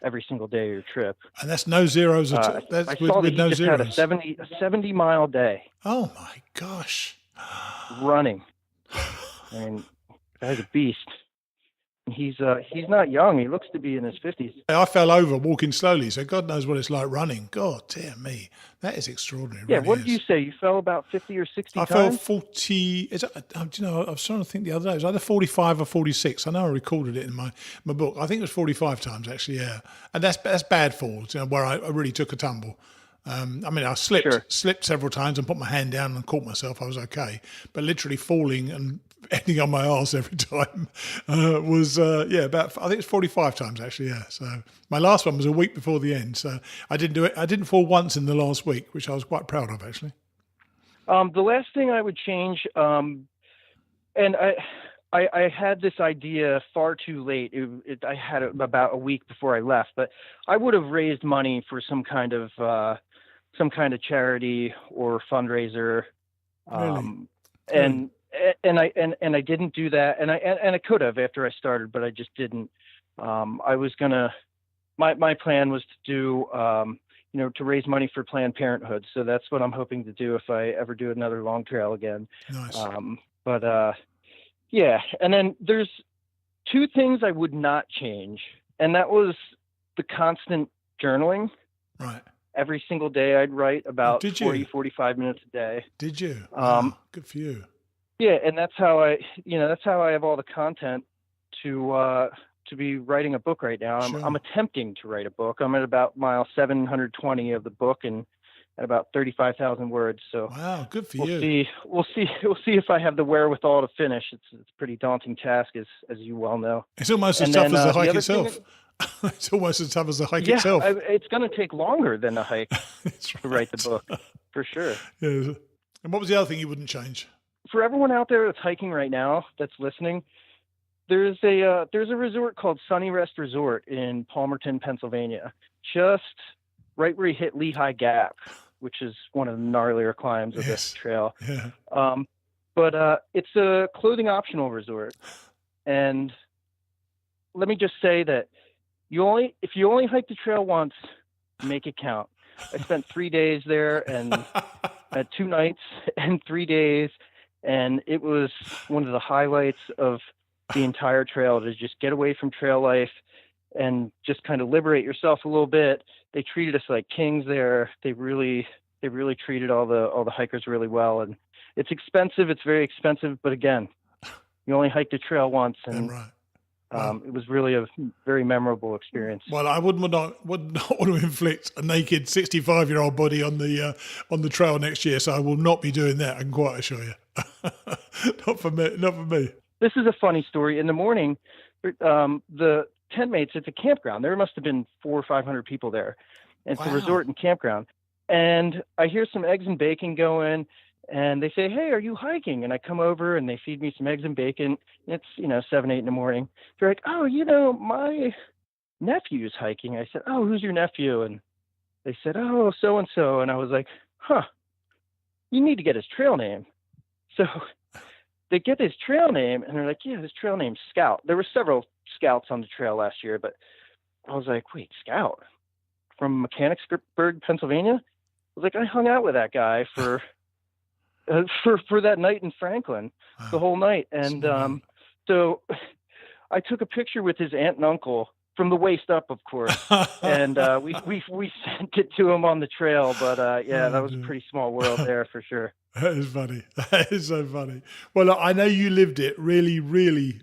every single day of your trip. And that's no zeros at all. That's I saw with that no just zeros. had a 70 mile day. Oh my gosh. Running. I mean, guy's a beast. He's not young. He looks to be in his 50s. I fell over walking slowly, so God knows what it's like running. God dear me. That is extraordinary. Yeah, really what did you say? You fell about 50 or 60 I times? fell 40. I was trying to think the other day. It was either 45 or 46. I know I recorded it in my book. I think it was 45 times, actually, yeah. And that's bad falls, where I really took a tumble. I slipped several times and put my hand down and caught myself. I was okay. But literally falling and ending on my arse every time was about, I think it's 45 times actually, yeah. So my last one was a week before the end, so I didn't do it. I didn't fall once in the last week, which I was quite proud of actually. The last thing I would change, and I had this idea far too late. I had it about a week before I left, but I would have raised money for some kind of charity or fundraiser. Really? And I didn't do that, and I could have after I started, but I just didn't. I was gonna. My plan was to do, to raise money for Planned Parenthood. So that's what I'm hoping to do if I ever do another long trail again. Nice. Yeah. And then there's two things I would not change, and that was the constant journaling. Right. Every single day I'd write about 45 minutes a day. Did you? Good for you. Yeah, and that's how I have all the content to be writing a book right now. I'm attempting to write a book. I'm at about mile 720 of the book and at about 35,000 words. So wow, good for you. We'll see if I have the wherewithal to finish. It's a pretty daunting task, as you well know. It's almost as tough as the hike itself. It's almost as tough as the hike itself. It's going to take longer than the hike to write the book, for sure. Yeah. And what was the other thing you wouldn't change? For everyone out there that's hiking right now, that's listening, there's a resort called Sunny Rest Resort in Palmerton, Pennsylvania, just right where you hit Lehigh Gap, which is one of the gnarlier climbs of this trail. Yeah. But it's a clothing optional resort, and let me just say that if you only hike the trail once, make it count. I spent 3 days there and 2 nights and 3 days. And it was one of the highlights of the entire trail to just get away from trail life and just kind of liberate yourself a little bit. They treated us like kings there. They really treated all the hikers really well. And it's expensive. It's very expensive. But again, you only hike the trail once, and it was really a very memorable experience. Well, I would not want to inflict a naked 65-year-old body on the trail next year, so I will not be doing that. I can quite assure you. Not for me. Not for me. This is a funny story. In the morning, the tent mates at the campground. There must have been 400 or 500 people there. And it's a resort and campground. And I hear some eggs and bacon going, and they say, "Hey, are you hiking?" And I come over and they feed me some eggs and bacon. It's, 7, 8 in the morning. They're like, "Oh, my nephew's hiking." I said, "Oh, who's your nephew?" And they said, "Oh, so-and-so." And I was like, you need to get his trail name. So they get his trail name and they're like, "Yeah, his trail name's Scout." There were several Scouts on the trail last year, but I was like, "Wait, Scout from Mechanicsburg, Pennsylvania?" I was like, I hung out with that guy for that night in Franklin, the whole night. And so I took a picture with his aunt and uncle from the waist up, of course. And we sent it to him on the trail. But that was a pretty small world there for sure. That is funny. That is so funny. Well, look, I know you lived it really, really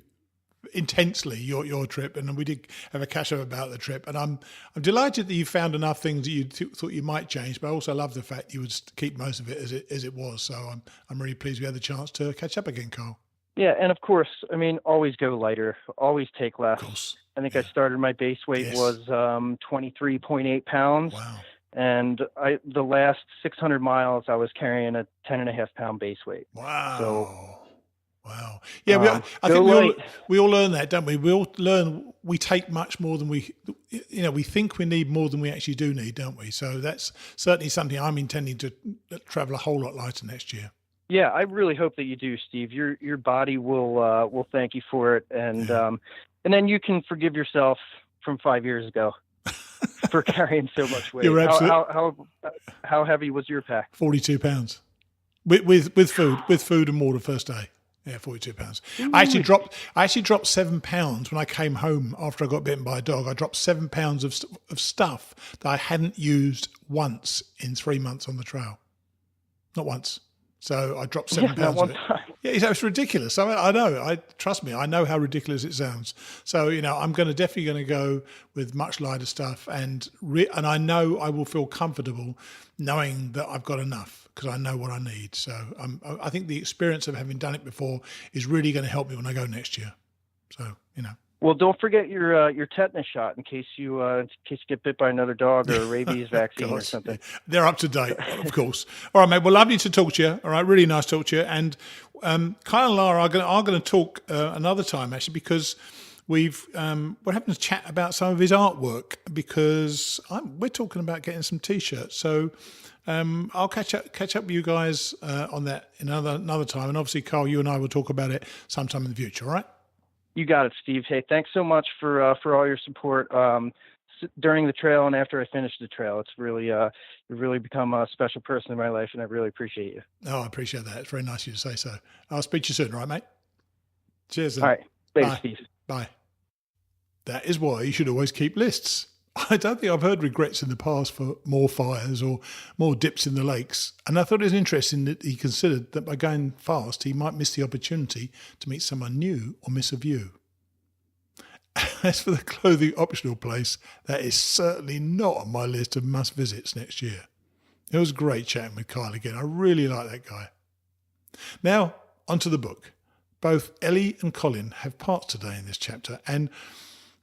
intensely, your trip, and we did have a catch up about the trip, and I'm delighted that you found enough things that you thought you might change, but I also love the fact you would keep most of it as it was. So I'm really pleased we had the chance to catch up again, Carl. Yeah, and of course, always go lighter, always take less. Of course. I think I started, my base weight was 23.8 pounds. Wow. And the last 600 miles I was carrying a 10.5 pound base weight. Wow. So, wow. Yeah, I think we all learn that, don't we? We all learn we take much more than we think we need more than we actually do need, don't we? So that's certainly something I'm intending to travel a whole lot lighter next year. Yeah, I really hope that you do, Steve. Your body will thank you for it, and then you can forgive yourself from 5 years ago for carrying so much weight. You're How heavy was your pack? 42 pounds with food and water first day. Yeah, 42 pounds. I actually dropped 7 pounds when I came home after I got bitten by a dog. I dropped 7 pounds of stuff that I hadn't used once in 3 months on the trail. Not once. So I dropped 7 pounds of it. Yeah, it's ridiculous. I know. Trust me, I know how ridiculous it sounds. So I'm definitely going to go with much lighter stuff, and I know I will feel comfortable knowing that I've got enough because I know what I need. So I think the experience of having done it before is really going to help me when I go next year. So Well, don't forget your tetanus shot in case you get bit by another dog, or a rabies vaccine or something. They're up to date, of course. All right, mate. Well, lovely to talk to you. All right, really nice to talk to you. And Kyle and Lara are going to talk another time, actually, because we're having to chat about some of his artwork, because we're talking about getting some T-shirts. So I'll catch up with you guys on that another time. And obviously, Carl, you and I will talk about it sometime in the future. All right. You got it, Steve. Hey, thanks so much for all your support during the trail and after I finished the trail. It's really you've really become a special person in my life, and I really appreciate you. Oh, I appreciate that. It's very nice of you to say so. I'll speak to you soon, all right, mate? Cheers. Then. All right. Later, Bye. Steve. Bye. That is why you should always keep lists. I don't think I've heard regrets in the past for more fires or more dips in the lakes. And I thought it was interesting that he considered that by going fast, he might miss the opportunity to meet someone new or miss a view. As for the clothing optional place, that is certainly not on my list of must visits next year. It was great chatting with Kyle again. I really like that guy. Now, onto the book. Both Ellie and Colin have parts today in this chapter, and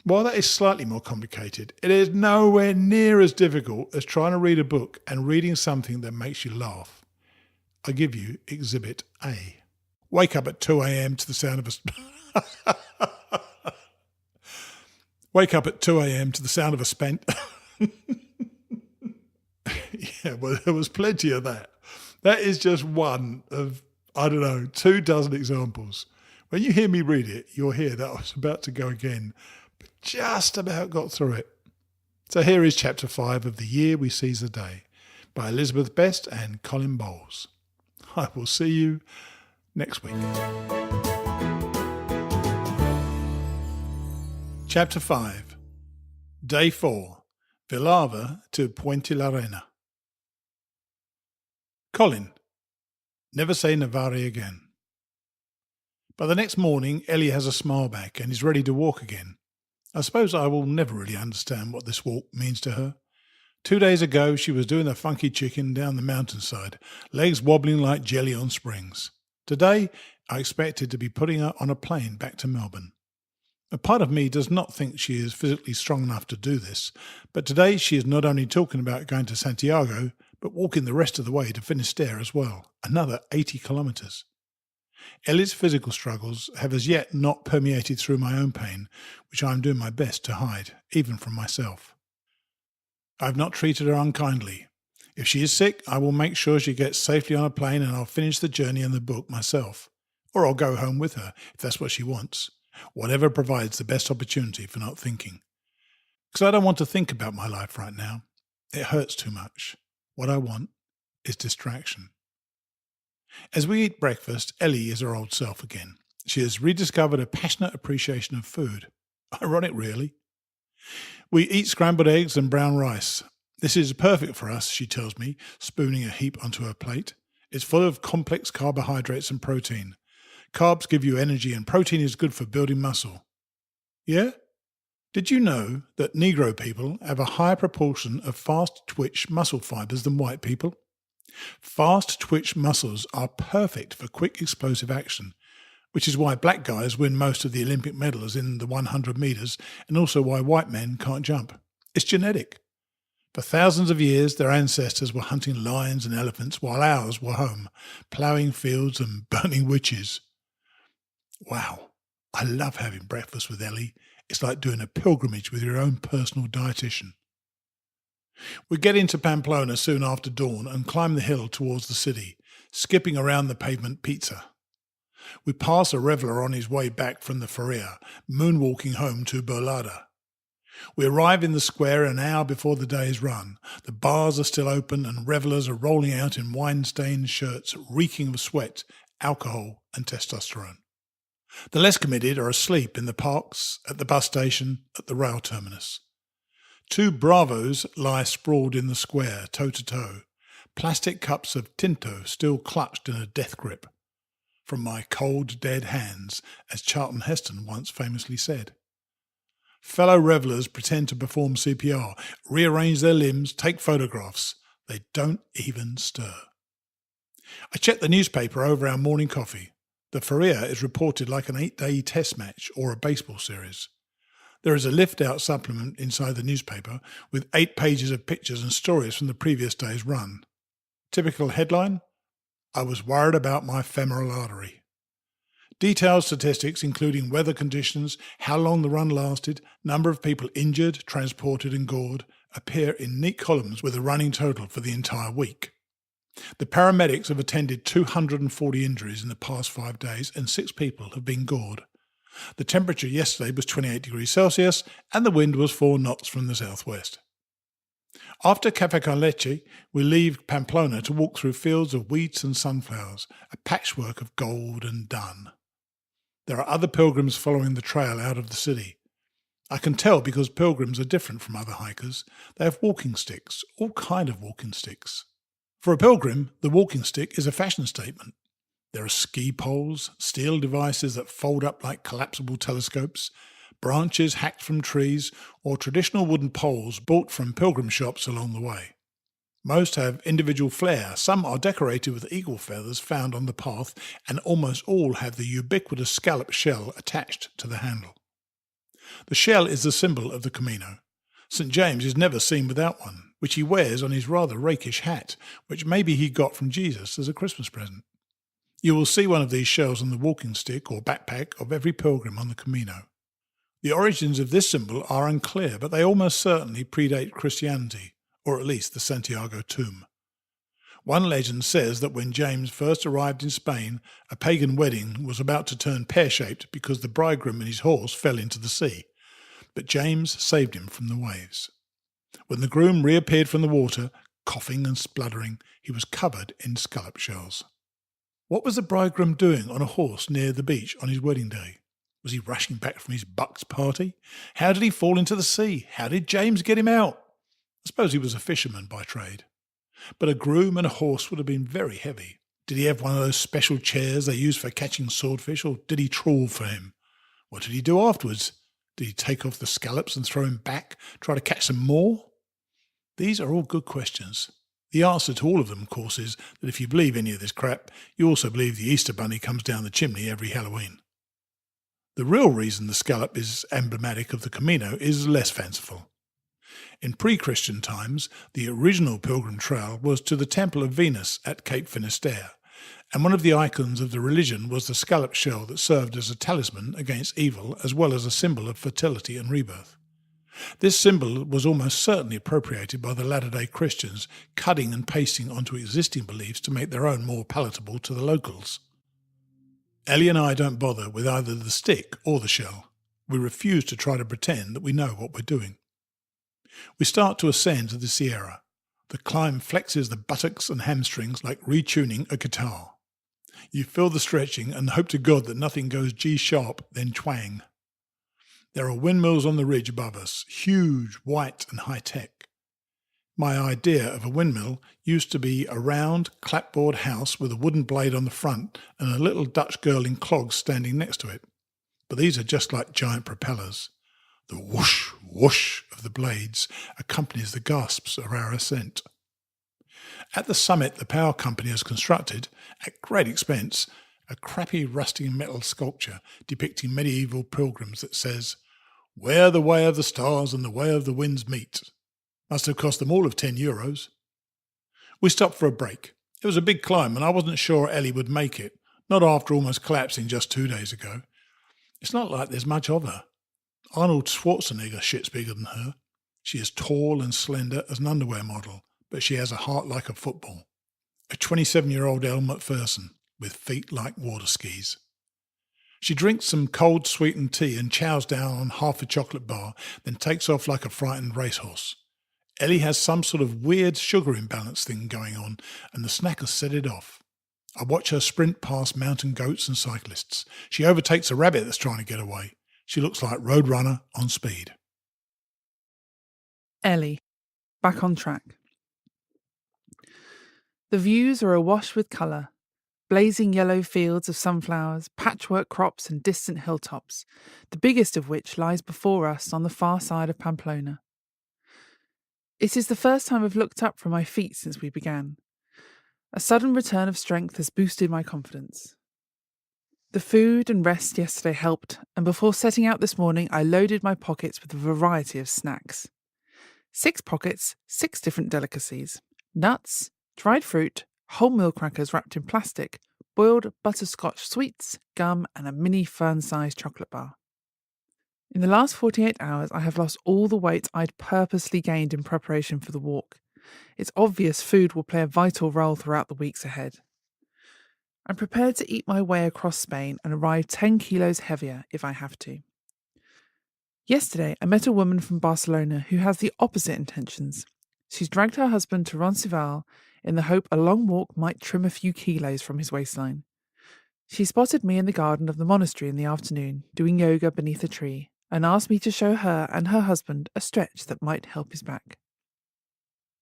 while that is slightly more complicated, it is nowhere near as difficult as trying to read a book and reading something that makes you laugh. I give you Exhibit A. Wake up at 2 a.m. to the sound of a... Wake up at 2 a.m. to the sound of a spent... Yeah, well, there was plenty of that. That is just one of, 24 examples. When you hear me read it, you'll hear that I was about to go again, but just about got through it. So here is Chapter 5 of The Year We Seize the Day by Elizabeth Best and Colin Bowles. I will see you next week. Chapter 5, Day 4, Vilava to Puente la Reina. Colin, never say Navarre again. By the next morning, Ellie has a smile back and is ready to walk again. I suppose I will never really understand what this walk means to her. 2 days ago, she was doing a funky chicken down the mountainside, legs wobbling like jelly on springs. Today, I expected to be putting her on a plane back to Melbourne. A part of me does not think she is physically strong enough to do this, but today she is not only talking about going to Santiago, but walking the rest of the way to Finisterre as well, another 80 kilometres. Ellie's physical struggles have as yet not permeated through my own pain, which I am doing my best to hide, even from myself. I have not treated her unkindly. If she is sick, I will make sure she gets safely on a plane and I'll finish the journey and the book myself. Or I'll go home with her, if that's what she wants. Whatever provides the best opportunity for not thinking. Because I don't want to think about my life right now. It hurts too much. What I want is distraction. As we eat breakfast, Ellie is her old self again. She has rediscovered a passionate appreciation of food. Ironic, really. We eat scrambled eggs and brown rice. This is perfect for us, she tells me, spooning a heap onto her plate. It's full of complex carbohydrates and protein. Carbs give you energy and protein is good for building muscle. Yeah? Did you know that Negro people have a higher proportion of fast-twitch muscle fibers than white people? Fast-twitch muscles are perfect for quick explosive action, which is why black guys win most of the Olympic medals in the 100 metres and also why white men can't jump. It's genetic. For thousands of years, their ancestors were hunting lions and elephants while ours were home, ploughing fields and burning witches. Wow, I love having breakfast with Ellie. It's like doing a pilgrimage with your own personal dietitian. We get into Pamplona soon after dawn and climb the hill towards the city, skipping around the pavement pizza. We pass a reveller on his way back from the feria, moonwalking home to Berlada. We arrive in the square an hour before the day's run. The bars are still open and revellers are rolling out in wine-stained shirts, reeking of sweat, alcohol and testosterone. The less committed are asleep in the parks, at the bus station, at the rail terminus. Two Bravos lie sprawled in the square, toe-to-toe, plastic cups of Tinto still clutched in a death grip. From my cold, dead hands, as Charlton Heston once famously said. Fellow revellers pretend to perform CPR, rearrange their limbs, take photographs. They don't even stir. I check the newspaper over our morning coffee. The feria is reported like an 8-day test match or a baseball series. There is a lift-out supplement inside the newspaper with 8 pages of pictures and stories from the previous day's run. Typical headline, I was worried about my femoral artery. Detailed statistics including weather conditions, how long the run lasted, number of people injured, transported and gored, appear in neat columns with a running total for the entire week. The paramedics have attended 240 injuries in the past 5 days and 6 people have been gored. The temperature yesterday was 28 degrees Celsius and the wind was 4 knots from the southwest. After Café con Leche, we leave Pamplona to walk through fields of wheat and sunflowers, a patchwork of gold and dun. There are other pilgrims following the trail out of the city. I can tell because pilgrims are different from other hikers. They have walking sticks, all kind of walking sticks. For a pilgrim, the walking stick is a fashion statement. There are ski poles, steel devices that fold up like collapsible telescopes, branches hacked from trees, or traditional wooden poles bought from pilgrim shops along the way. Most have individual flair, some are decorated with eagle feathers found on the path, and almost all have the ubiquitous scallop shell attached to the handle. The shell is the symbol of the Camino. St. James is never seen without one, which he wears on his rather rakish hat, which maybe he got from Jesus as a Christmas present. You will see one of these shells on the walking stick or backpack of every pilgrim on the Camino. The origins of this symbol are unclear, but they almost certainly predate Christianity, or at least the Santiago tomb. One legend says that when James first arrived in Spain, a pagan wedding was about to turn pear-shaped because the bridegroom and his horse fell into the sea, but James saved him from the waves. When the groom reappeared from the water, coughing and spluttering, he was covered in scallop shells. What was the bridegroom doing on a horse near the beach on his wedding day? Was he rushing back from his bucks party? How did he fall into the sea? How did James get him out? I suppose he was a fisherman by trade. But a groom and a horse would have been very heavy. Did he have one of those special chairs they use for catching swordfish, or did he trawl for him? What did he do afterwards? Did he take off the scallops and throw him back, try to catch some more? These are all good questions. The answer to all of them, of course, is that if you believe any of this crap, you also believe the Easter Bunny comes down the chimney every Halloween. The real reason the scallop is emblematic of the Camino is less fanciful. In pre-Christian times, the original pilgrim trail was to the Temple of Venus at Cape Finisterre, and one of the icons of the religion was the scallop shell that served as a talisman against evil as well as a symbol of fertility and rebirth. This symbol was almost certainly appropriated by the latter-day Christians, cutting and pasting onto existing beliefs to make their own more palatable to the locals. Ellie and I don't bother with either the stick or the shell. We refuse to try to pretend that we know what we're doing. We start to ascend to the Sierra. The climb flexes the buttocks and hamstrings like retuning a guitar. You feel the stretching and hope to God that nothing goes G-sharp, then twang. There are windmills on the ridge above us, huge, white and high-tech. My idea of a windmill used to be a round, clapboard house with a wooden blade on the front and a little Dutch girl in clogs standing next to it. But these are just like giant propellers. The whoosh, whoosh of the blades accompanies the gasps of our ascent. At the summit, the power company has constructed, at great expense, a crappy rusty metal sculpture depicting medieval pilgrims that says, "Where the way of the stars and the way of the winds meet." Must have cost them all of €10. We stopped for a break. It was a big climb and I wasn't sure Ellie would make it, not after almost collapsing just 2 days ago. It's not like there's much of her. Arnold Schwarzenegger shit's bigger than her. She is tall and slender as an underwear model, but she has a heart like a football. A 27-year-old Elle Macpherson with feet like water skis. She drinks some cold sweetened tea and chows down on half a chocolate bar, then takes off like a frightened racehorse. Ellie has some sort of weird sugar imbalance thing going on, and the snackers set it off. I watch her sprint past mountain goats and cyclists. She overtakes a rabbit that's trying to get away. She looks like Roadrunner on speed. Ellie, back on track. The views are awash with colour. Blazing yellow fields of sunflowers, patchwork crops and distant hilltops, the biggest of which lies before us on the far side of Pamplona. It is the first time I've looked up from my feet since we began. A sudden return of strength has boosted my confidence. The food and rest yesterday helped, and before setting out this morning I loaded my pockets with a variety of snacks. 6 pockets, 6 different delicacies. Nuts, dried fruit, wholemeal crackers wrapped in plastic, boiled butterscotch sweets, gum and a mini fern-sized chocolate bar. In the last 48 hours I have lost all the weight I'd purposely gained in preparation for the walk. It's obvious food will play a vital role throughout the weeks ahead. I'm prepared to eat my way across Spain and arrive 10 kilos heavier if I have to. Yesterday I met a woman from Barcelona who has the opposite intentions. She's dragged her husband to Roncesvalles in the hope a long walk might trim a few kilos from his waistline. She spotted me in the garden of the monastery in the afternoon, doing yoga beneath a tree, and asked me to show her and her husband a stretch that might help his back.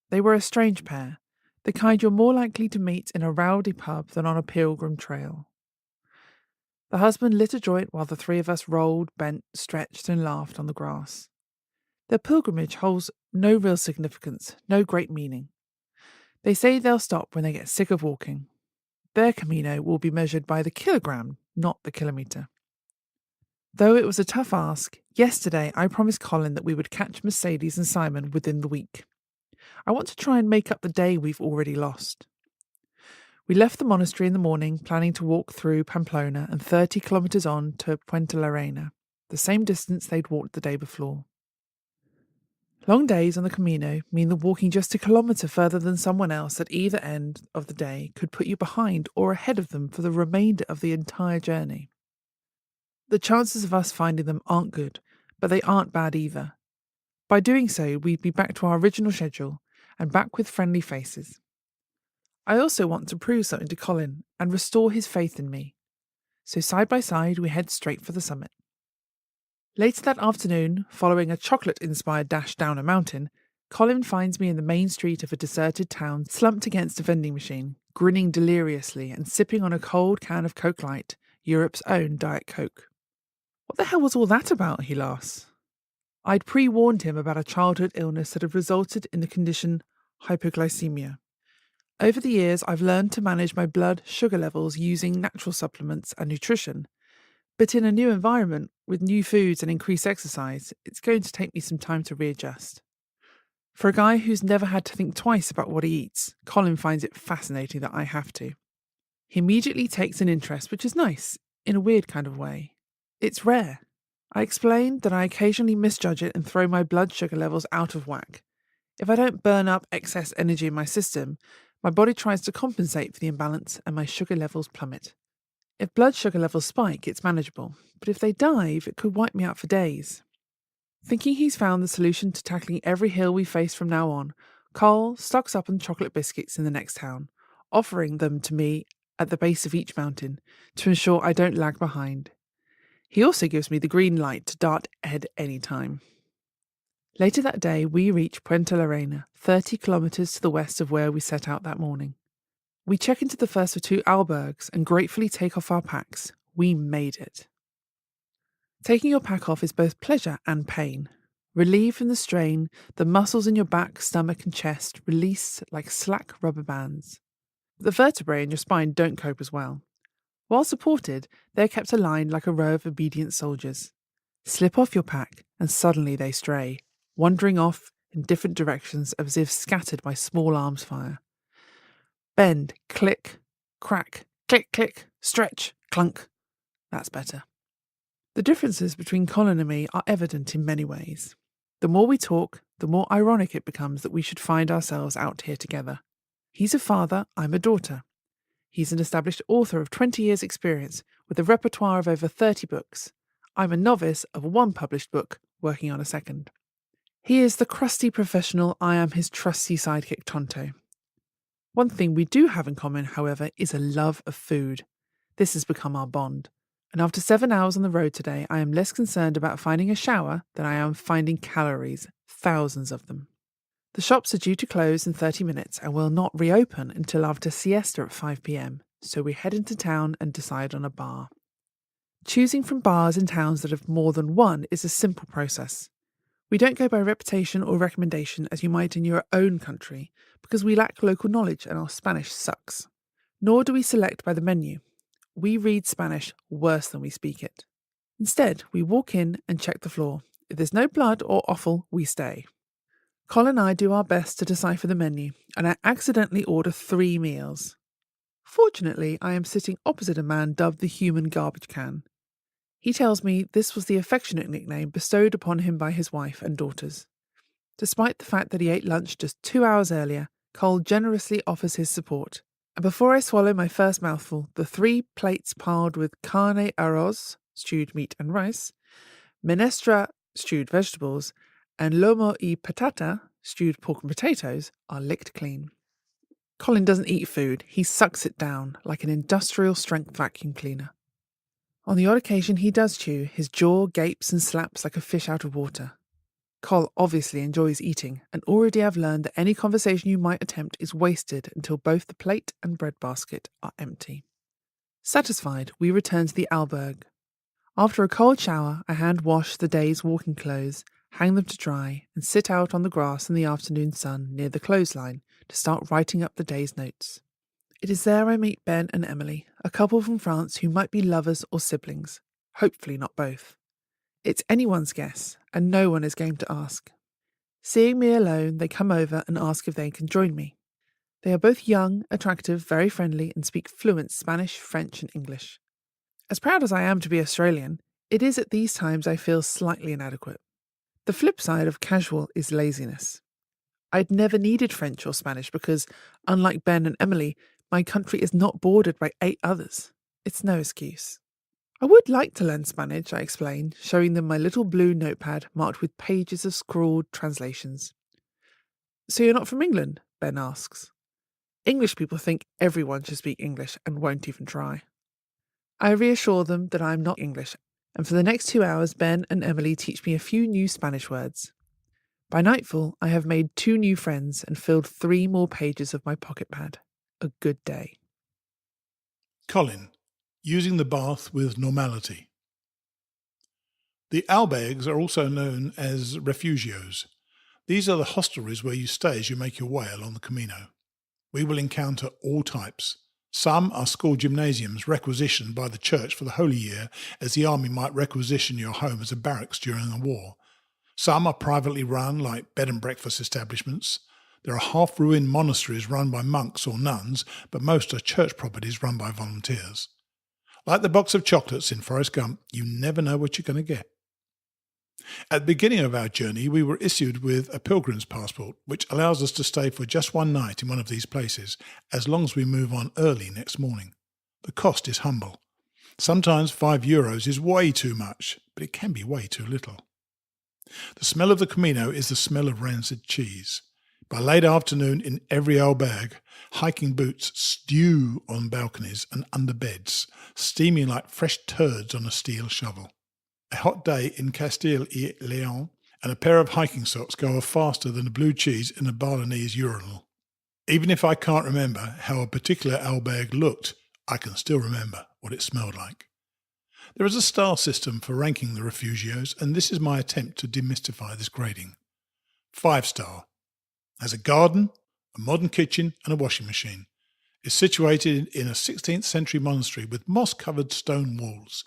They were a strange pair, the kind you're more likely to meet in a rowdy pub than on a pilgrim trail. The husband lit a joint while the 3 of us rolled, bent, stretched and laughed on the grass. Their pilgrimage holds no real significance, no great meaning. They say they'll stop when they get sick of walking. Their Camino will be measured by the kilogram, not the kilometre. Though it was a tough ask, yesterday I promised Colin that we would catch Mercedes and Simon within the week. I want to try and make up the day we've already lost. We left the monastery in the morning, planning to walk through Pamplona and 30 kilometres on to Puente la Reina, the same distance they'd walked the day before. Long days on the Camino mean that walking just a kilometre further than someone else at either end of the day could put you behind or ahead of them for the remainder of the entire journey. The chances of us finding them aren't good, but they aren't bad either. By doing so, we'd be back to our original schedule and back with friendly faces. I also want to prove something to Colin and restore his faith in me. So side by side, we head straight for the summit. Later that afternoon, following a chocolate-inspired dash down a mountain, Colin finds me in the main street of a deserted town, slumped against a vending machine, grinning deliriously and sipping on a cold can of Coke Light, Europe's own Diet Coke. "What the hell was all that about?" he laughs. I'd pre-warned him about a childhood illness that had resulted in the condition hypoglycemia. Over the years, I've learned to manage my blood sugar levels using natural supplements and nutrition, But in a new environment, with new foods and increased exercise, it's going to take me some time to readjust. For a guy who's never had to think twice about what he eats, Colin finds it fascinating that I have to. He immediately takes an interest, which is nice, in a weird kind of way. It's rare. I explained that I occasionally misjudge it and throw my blood sugar levels out of whack. If I don't burn up excess energy in my system, my body tries to compensate for the imbalance and my sugar levels plummet. If blood sugar levels spike, it's manageable, but if they dive, it could wipe me out for days. Thinking he's found the solution to tackling every hill we face from now on, Cole stocks up on chocolate biscuits in the next town, offering them to me at the base of each mountain to ensure I don't lag behind. He also gives me the green light to dart ahead any time. Later that day, we reach Puente La Reina, 30 kilometres to the west of where we set out that morning. We check into the first of 2 albergues and gratefully take off our packs. We made it. Taking your pack off is both pleasure and pain. Relieved from the strain, the muscles in your back, stomach and chest release like slack rubber bands. The vertebrae in your spine don't cope as well. While supported, they're kept aligned like a row of obedient soldiers. Slip off your pack and suddenly they stray, wandering off in different directions as if scattered by small arms fire. Bend, click, crack, click, click, stretch, clunk. That's better. The differences between Colin and me are evident in many ways. The more we talk, the more ironic it becomes that we should find ourselves out here together. He's a father, I'm a daughter. He's an established author of 20 years' experience with a repertoire of over 30 books. I'm a novice of 1 published book, working on a second. He is the crusty professional, I am his trusty sidekick Tonto. One thing we do have in common, however, is a love of food. This has become our bond. And after 7 hours on the road today, I am less concerned about finding a shower than I am finding calories, thousands of them. The shops are due to close in 30 minutes and will not reopen until after siesta at 5 p.m, so we head into town and decide on a bar. Choosing from bars in towns that have more than one is a simple process. We don't go by reputation or recommendation as you might in your own country, because we lack local knowledge and our Spanish sucks. Nor do we select by the menu. We read Spanish worse than we speak it. Instead, we walk in and check the floor. If there's no blood or offal, we stay. Colin and I do our best to decipher the menu, and I accidentally order 3 meals. Fortunately, I am sitting opposite a man dubbed the human garbage can. He tells me this was the affectionate nickname bestowed upon him by his wife and daughters. Despite the fact that he ate lunch just 2 hours earlier, Cole generously offers his support. And before I swallow my first mouthful, the 3 plates piled with carne arroz, stewed meat and rice, menestra, stewed vegetables, and lomo y patata, stewed pork and potatoes, are licked clean. Colin doesn't eat food, he sucks it down like an industrial-strength vacuum cleaner. On the odd occasion he does chew, his jaw gapes and slaps like a fish out of water. Cole obviously enjoys eating, and already I've learned that any conversation you might attempt is wasted until both the plate and bread basket are empty. Satisfied, we return to the albergue. After a cold shower, I hand wash the day's walking clothes, hang them to dry, and sit out on the grass in the afternoon sun near the clothesline to start writing up the day's notes. It is there I meet Ben and Emily, a couple from France who might be lovers or siblings, hopefully not both. It's anyone's guess, and no one is game to ask. Seeing me alone, they come over and ask if they can join me. They are both young, attractive, very friendly, and speak fluent Spanish, French, and English. As proud as I am to be Australian, it is at these times I feel slightly inadequate. The flip side of casual is laziness. I'd never needed French or Spanish because, unlike Ben and Emily, my country is not bordered by 8 others. It's no excuse. I would like to learn Spanish, I explain, showing them my little blue notepad marked with pages of scrawled translations. So you're not from England? Ben asks. English people think everyone should speak English and won't even try. I reassure them that I am not English, and for the next 2 hours Ben and Emily teach me a few new Spanish words. By nightfall, I have made 2 new friends and filled 3 more pages of my pocket pad. A good day. Colin, using the bath with normality. The albergues are also known as refugios. These are the hostelries where you stay as you make your way along the Camino. We will encounter all types. Some are school gymnasiums requisitioned by the church for the Holy Year, as the army might requisition your home as a barracks during a war. Some are privately run, like bed and breakfast establishments. There are half-ruined monasteries run by monks or nuns, but most are church properties run by volunteers. Like the box of chocolates in Forrest Gump, you never know what you're going to get. At the beginning of our journey, we were issued with a pilgrim's passport, which allows us to stay for just one night in one of these places, as long as we move on early next morning. The cost is humble. Sometimes €5 is way too much, but it can be way too little. The smell of the Camino is the smell of rancid cheese. By late afternoon, in every albergue, hiking boots stew on balconies and under beds, steaming like fresh turds on a steel shovel. A hot day in Castile y Leon and a pair of hiking socks go off faster than a blue cheese in a Balinese urinal. Even if I can't remember how a particular albergue looked, I can still remember what it smelled like. There is a star system for ranking the refugios, and this is my attempt to demystify this grading. 5-star. Has a garden, a modern kitchen and a washing machine. Is situated in a 16th century monastery with moss-covered stone walls,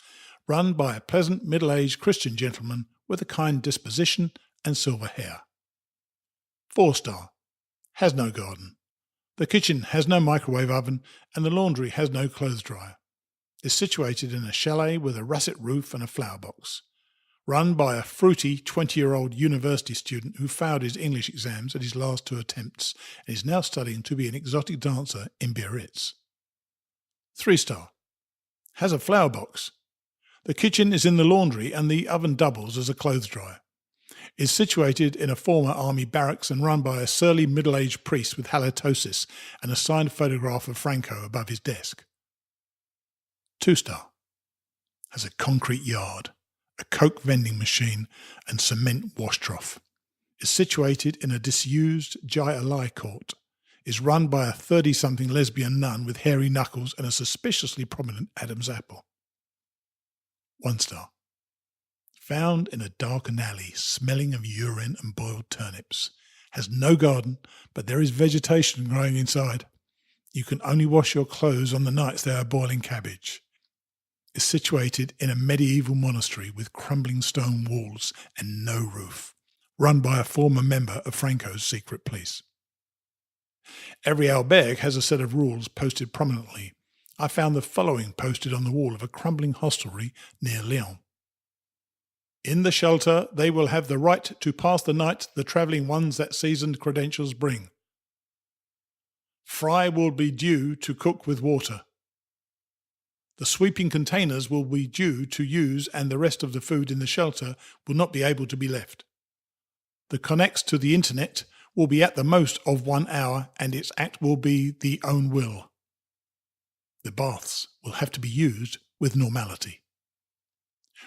run by a pleasant middle-aged Christian gentleman with a kind disposition and silver hair. 4-star. Has no garden. The kitchen has no microwave oven and the laundry has no clothes dryer. Is situated in a chalet with a russet roof and a flower box. Run by a fruity 20-year-old university student who failed his English exams at his last 2 attempts and is now studying to be an exotic dancer in Biarritz. 3-star. Has a flower box. The kitchen is in the laundry and the oven doubles as a clothes dryer. Is situated in a former army barracks and run by a surly middle-aged priest with halitosis and a signed photograph of Franco above his desk. 2-star. Has a concrete yard, a coke vending machine and cement wash trough. Is situated in a disused Jai Alai court. Is run by a 30-something lesbian nun with hairy knuckles and a suspiciously prominent Adam's apple. 1-star. Found in a darkened alley, smelling of urine and boiled turnips. Has no garden, but there is vegetation growing inside. You can only wash your clothes on the nights they are boiling cabbage. Is situated in a medieval monastery with crumbling stone walls and no roof, run by a former member of Franco's secret police. Every albergue has a set of rules posted prominently. I found the following posted on the wall of a crumbling hostelry near Lyon. In the shelter, they will have the right to pass the night the travelling ones that seasoned credentials bring. Fry will be due to cook with water. The sweeping containers will be due to use and the rest of the food in the shelter will not be able to be left. The connects to the internet will be at the most of 1 hour and its act will be the own will. The baths will have to be used with normality.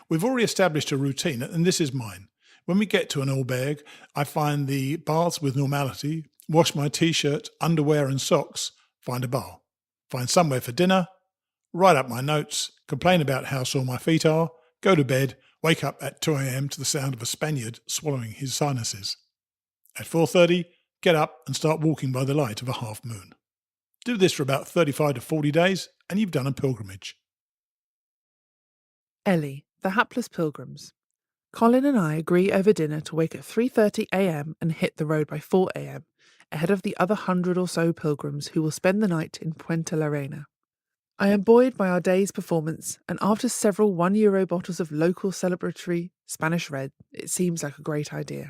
We've already established a routine and this is mine. When we get to an albergue, I find the baths with normality, wash my t-shirt, underwear and socks, find a bar, find somewhere for dinner, write up my notes, complain about how sore my feet are, go to bed, wake up at 2 a.m. to the sound of a Spaniard swallowing his sinuses. At 4:30, get up and start walking by the light of a half moon. Do this for about 35 to 40 days and you've done a pilgrimage. Ellie, the hapless pilgrims. Colin and I agree over dinner to wake at 3:30 a.m. and hit the road by 4 a.m, ahead of the other 100 or so pilgrims who will spend the night in Puente La Reina. I am buoyed by our day's performance, and after several €1 bottles of local celebratory Spanish red, it seems like a great idea.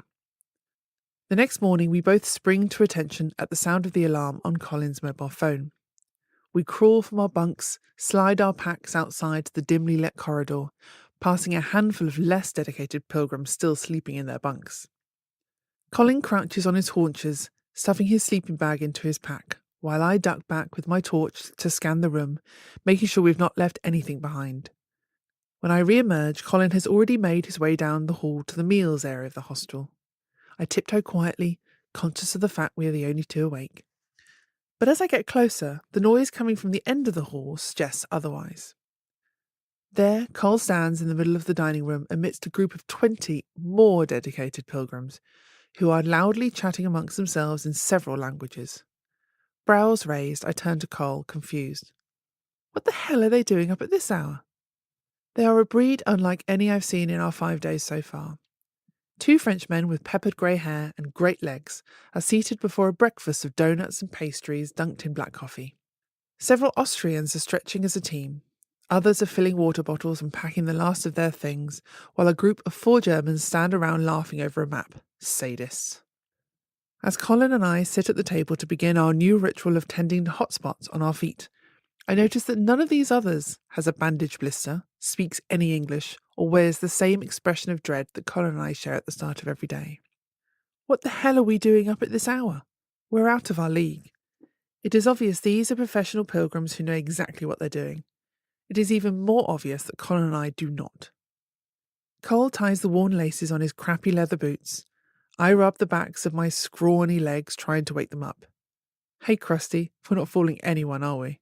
The next morning we both spring to attention at the sound of the alarm on Colin's mobile phone. We crawl from our bunks, slide our packs outside the dimly lit corridor, passing a handful of less dedicated pilgrims still sleeping in their bunks. Colin crouches on his haunches, stuffing his sleeping bag into his pack, while I duck back with my torch to scan the room, making sure we've not left anything behind. When I re-emerge, Colin has already made his way down the hall to the meals area of the hostel. I tiptoe quietly, conscious of the fact we are the only two awake. But as I get closer, the noise coming from the end of the hall suggests otherwise. There, Cole stands in the middle of the dining room amidst a group of 20 more dedicated pilgrims, who are loudly chatting amongst themselves in several languages. Brows raised, I turn to Cole, confused. What the hell are they doing up at this hour? They are a breed unlike any I've seen in our 5 days so far. 2 Frenchmen with peppered grey hair and great legs are seated before a breakfast of donuts and pastries dunked in black coffee. Several Austrians are stretching as a team. Others are filling water bottles and packing the last of their things, while a group of 4 Germans stand around laughing over a map. Sadists. As Colin and I sit at the table to begin our new ritual of tending to hotspots on our feet, I notice that none of these others has a bandage blister, speaks any English, or wears the same expression of dread that Colin and I share at the start of every day. What the hell are we doing up at this hour? We're out of our league. It is obvious these are professional pilgrims who know exactly what they're doing. It is even more obvious that Colin and I do not. Cole ties the worn laces on his crappy leather boots. I rub the backs of my scrawny legs trying to wake them up. Hey, Krusty, we're not fooling anyone, are we?